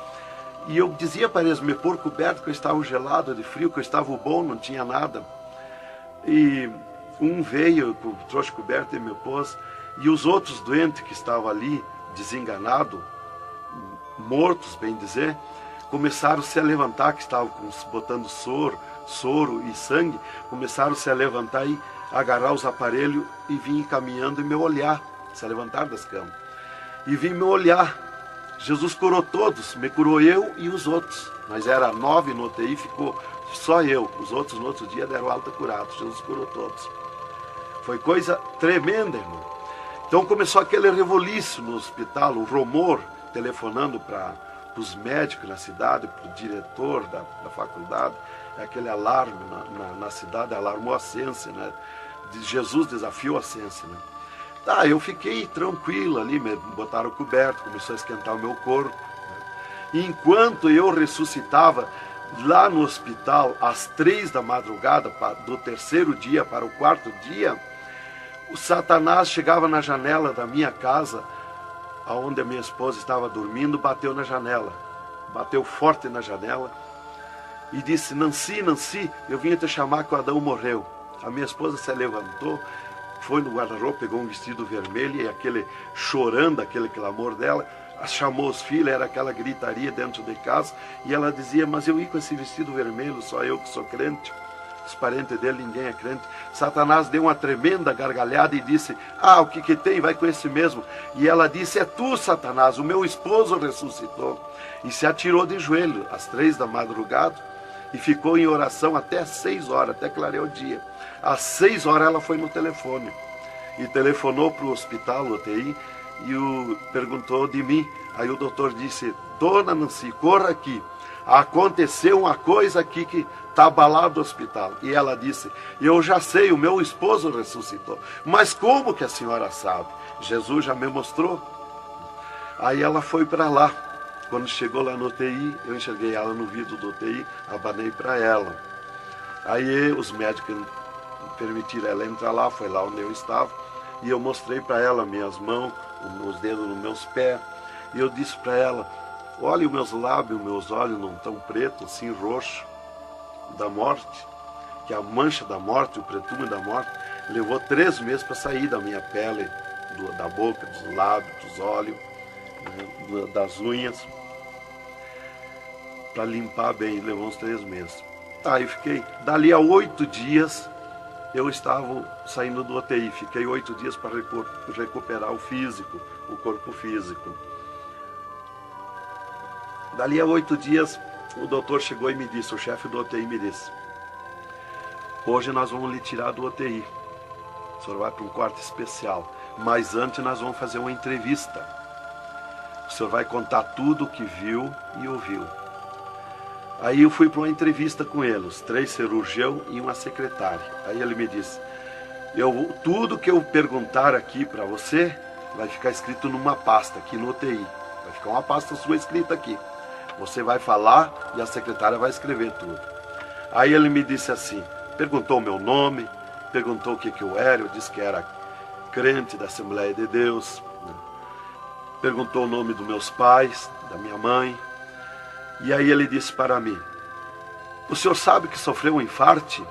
E eu dizia para eles me pôr coberto, que eu estava gelado de frio, que eu estava bom, não tinha nada. E um veio, trouxe coberto e me pôs. E os outros doentes que estavam ali, desenganados, mortos, bem dizer, começaram a se levantar, que estavam botando soro e sangue, começaram a se levantar e agarrar os aparelhos e vir caminhando e me olhar, se levantar das camas. E vim me olhar. Jesus curou todos, me curou eu e os outros. Mas era 9 no UTI, ficou só eu. Os outros no outro dia deram alta curados. Jesus curou todos. Foi coisa tremenda, irmão. Então começou aquele revoluço no hospital, o rumor, telefonando para os médicos na cidade, para o diretor da faculdade, aquele alarme na cidade, alarmou a ciência, né? Jesus desafiou a ciência, né? Tá, eu fiquei tranquilo ali, me botaram coberto, começou a esquentar o meu corpo, né? E enquanto eu ressuscitava lá no hospital, às 3 da madrugada, do 3º dia para o 4º dia, o Satanás chegava na janela da minha casa, onde a minha esposa estava dormindo, bateu na janela, bateu forte na janela, e disse, Nancy, Nancy, eu vim te chamar que o Adão morreu. A minha esposa se levantou, foi no guarda-roupa, pegou um vestido vermelho e aquele chorando, aquele clamor dela, chamou os filhos, era aquela gritaria dentro de casa, e ela dizia, mas eu ia com esse vestido vermelho, só eu que sou crente, os parentes dele, ninguém é crente. Satanás deu uma tremenda gargalhada e disse, o que tem, vai com esse mesmo. E ela disse, é tu, Satanás, o meu esposo ressuscitou. E se atirou de joelho às 3 da madrugada e ficou em oração até às 6 horas, até clarear o dia. Às 6 horas ela foi no telefone e telefonou para o hospital, UTI, e perguntou de mim. Aí o doutor disse, dona Nancy, corra aqui, aconteceu uma coisa aqui que está abalado o hospital. E ela disse, eu já sei, o meu esposo ressuscitou. Mas como que a senhora sabe? Jesus já me mostrou. Aí ela foi para lá. Quando chegou lá no UTI, eu enxerguei ela no vidro do UTI, abanei para ela. Aí os médicos permitiram ela entrar lá, foi lá onde eu estava, e eu mostrei para ela minhas mãos, os dedos nos meus pés, e eu disse para ela, olha os meus lábios, meus olhos não estão pretos, assim roxo, da morte, que a mancha da morte, o pretume da morte, levou 3 meses para sair da minha pele, da boca, dos lábios, dos olhos, né, das unhas, para limpar bem, levou uns 3 meses. Tá, eu fiquei, dali a 8 dias, eu estava saindo do UTI, fiquei 8 dias para recuperar o físico, o corpo físico. Dali a 8 dias, o doutor chegou e me disse, o chefe do UTI me disse, hoje nós vamos lhe tirar do UTI, o senhor vai para um quarto especial, mas antes nós vamos fazer uma entrevista. O senhor vai contar tudo o que viu e ouviu. Aí eu fui para uma entrevista com ele, os 3 cirurgiões e uma secretária. Aí ele me disse, Tudo que eu perguntar aqui para você vai ficar escrito numa pasta aqui no UTI. Vai ficar uma pasta sua escrita aqui. Você vai falar e a secretária vai escrever tudo. Aí ele me disse assim, perguntou o meu nome, perguntou o que eu era, eu disse que era crente da Assembleia de Deus, né? Perguntou o nome dos meus pais, da minha mãe, e aí ele disse para mim, o senhor sabe que sofreu um infarte?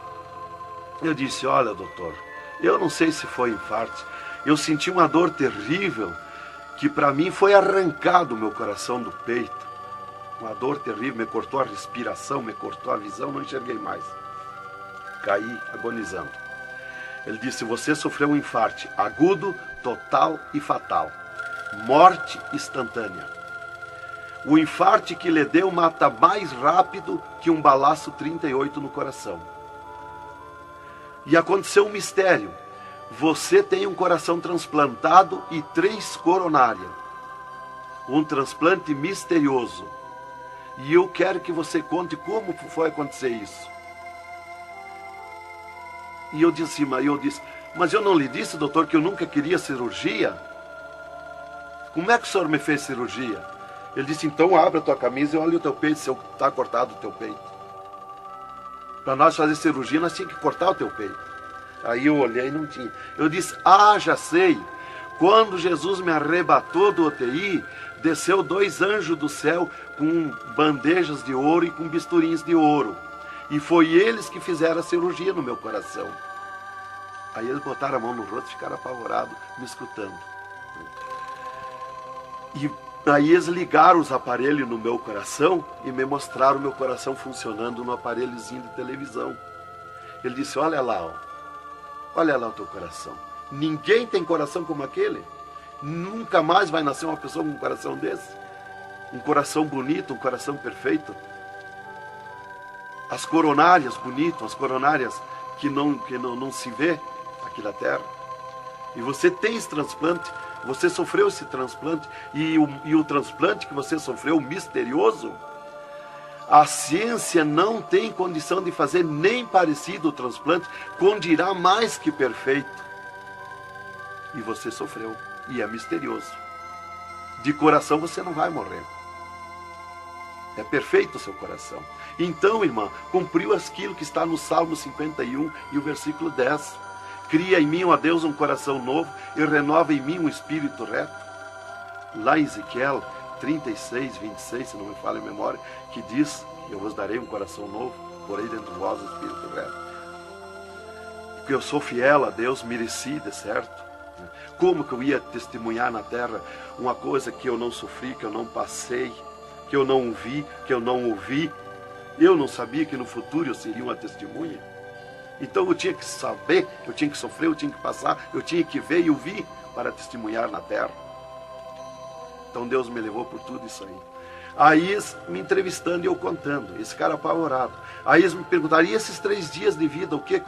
Eu disse, olha doutor, eu não sei se foi infarte, eu senti uma dor terrível, que para mim foi arrancado o meu coração do peito, uma dor terrível, me cortou a respiração, me cortou a visão, não enxerguei mais, caí agonizando. Ele disse, você sofreu um infarte agudo, total e fatal, morte instantânea. O infarte que lhe deu mata mais rápido que um balaço 38 no coração. E aconteceu um mistério. Você tem um coração transplantado e 3 coronárias. Um transplante misterioso. E eu quero que você conte como foi acontecer isso. E eu disse, mas eu não lhe disse, doutor, que eu nunca queria cirurgia? Como é que o senhor me fez cirurgia? Ele disse, então abre a tua camisa e olha o teu peito, se está cortado o teu peito. Para nós fazer cirurgia, nós tínhamos que cortar o teu peito. Aí eu olhei e não tinha. Eu disse, já sei. Quando Jesus me arrebatou do UTI, desceu 2 anjos do céu com bandejas de ouro e com bisturins de ouro. E foi eles que fizeram a cirurgia no meu coração. Aí eles botaram a mão no rosto e ficaram apavorados, me escutando. E aí eles ligaram os aparelhos no meu coração e me mostraram o meu coração funcionando no aparelhozinho de televisão. Ele disse, olha lá o teu coração. Ninguém tem coração como aquele. Nunca mais vai nascer uma pessoa com um coração desse. Um coração bonito, um coração perfeito. As coronárias bonitas, as coronárias que não se vê aqui na terra. E você tem esse transplante, você sofreu esse transplante, e o transplante que você sofreu, misterioso, a ciência não tem condição de fazer nem parecido o transplante, com dirá mais que perfeito. E você sofreu, e é misterioso. De coração você não vai morrer. É perfeito o seu coração. Então, irmã, cumpriu aquilo que está no Salmo 51 e o versículo 10. Cria em mim, ó Deus, um coração novo e renova em mim um espírito reto. Lá em Ezequiel 36, 26, se não me falha a memória, que diz, eu vos darei um coração novo, porei dentro de vós um espírito reto. Porque eu sou fiel a Deus, mereci, de certo. Como que eu ia testemunhar na terra uma coisa que eu não sofri, que eu não passei, que eu não vi, que eu não ouvi? Eu não sabia que no futuro eu seria uma testemunha. Então eu tinha que saber, eu tinha que sofrer, eu tinha que passar, eu tinha que ver e ouvir para testemunhar na terra. Então Deus me levou por tudo isso aí. Aí eles me entrevistando e eu contando, esse cara apavorado. Aí eles me perguntaram, e esses 3 dias de vida, o que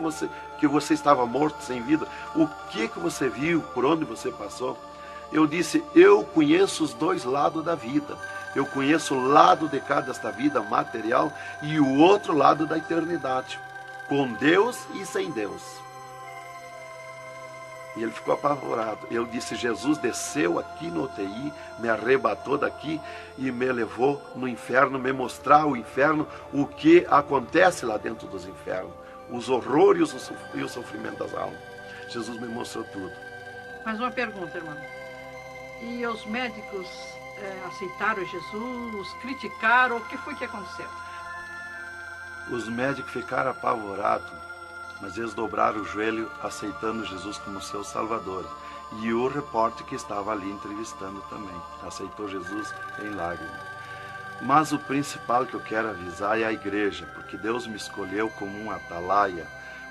você estava morto, sem vida, o que você viu, por onde você passou? Eu disse, eu conheço os 2 lados da vida. Eu conheço o lado de cá desta vida material e o outro lado da eternidade, com Deus e sem Deus. E ele ficou apavorado. Eu disse, Jesus desceu aqui no UTI, me arrebatou daqui e me levou no inferno, me mostrar o inferno, o que acontece lá dentro dos infernos, os horrores e o sofrimento das almas. Jesus me mostrou tudo. Mais uma pergunta, irmão. E os médicos aceitaram Jesus, criticaram, o que foi que aconteceu? Os médicos ficaram apavorados, mas eles dobraram o joelho aceitando Jesus como seu Salvador. E o repórter que estava ali entrevistando também aceitou Jesus em lágrimas. Mas o principal que eu quero avisar é a igreja, porque Deus me escolheu como uma atalaia,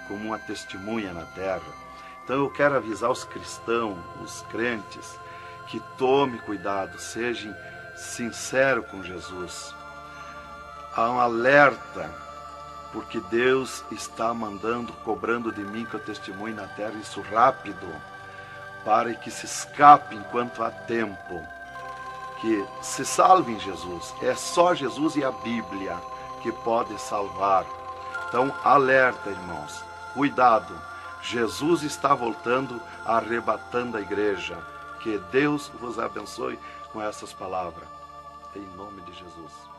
como uma testemunha na terra. Então eu quero avisar os cristãos, os crentes, que tome cuidado, sejam sinceros com Jesus. Há um alerta, porque Deus está cobrando de mim que eu testemunhe na terra isso rápido, para que se escape enquanto há tempo, que se salve em Jesus. É só Jesus e a Bíblia que pode salvar. Então, alerta, irmãos, cuidado. Jesus está voltando, arrebatando a igreja. Que Deus vos abençoe com essas palavras. Em nome de Jesus.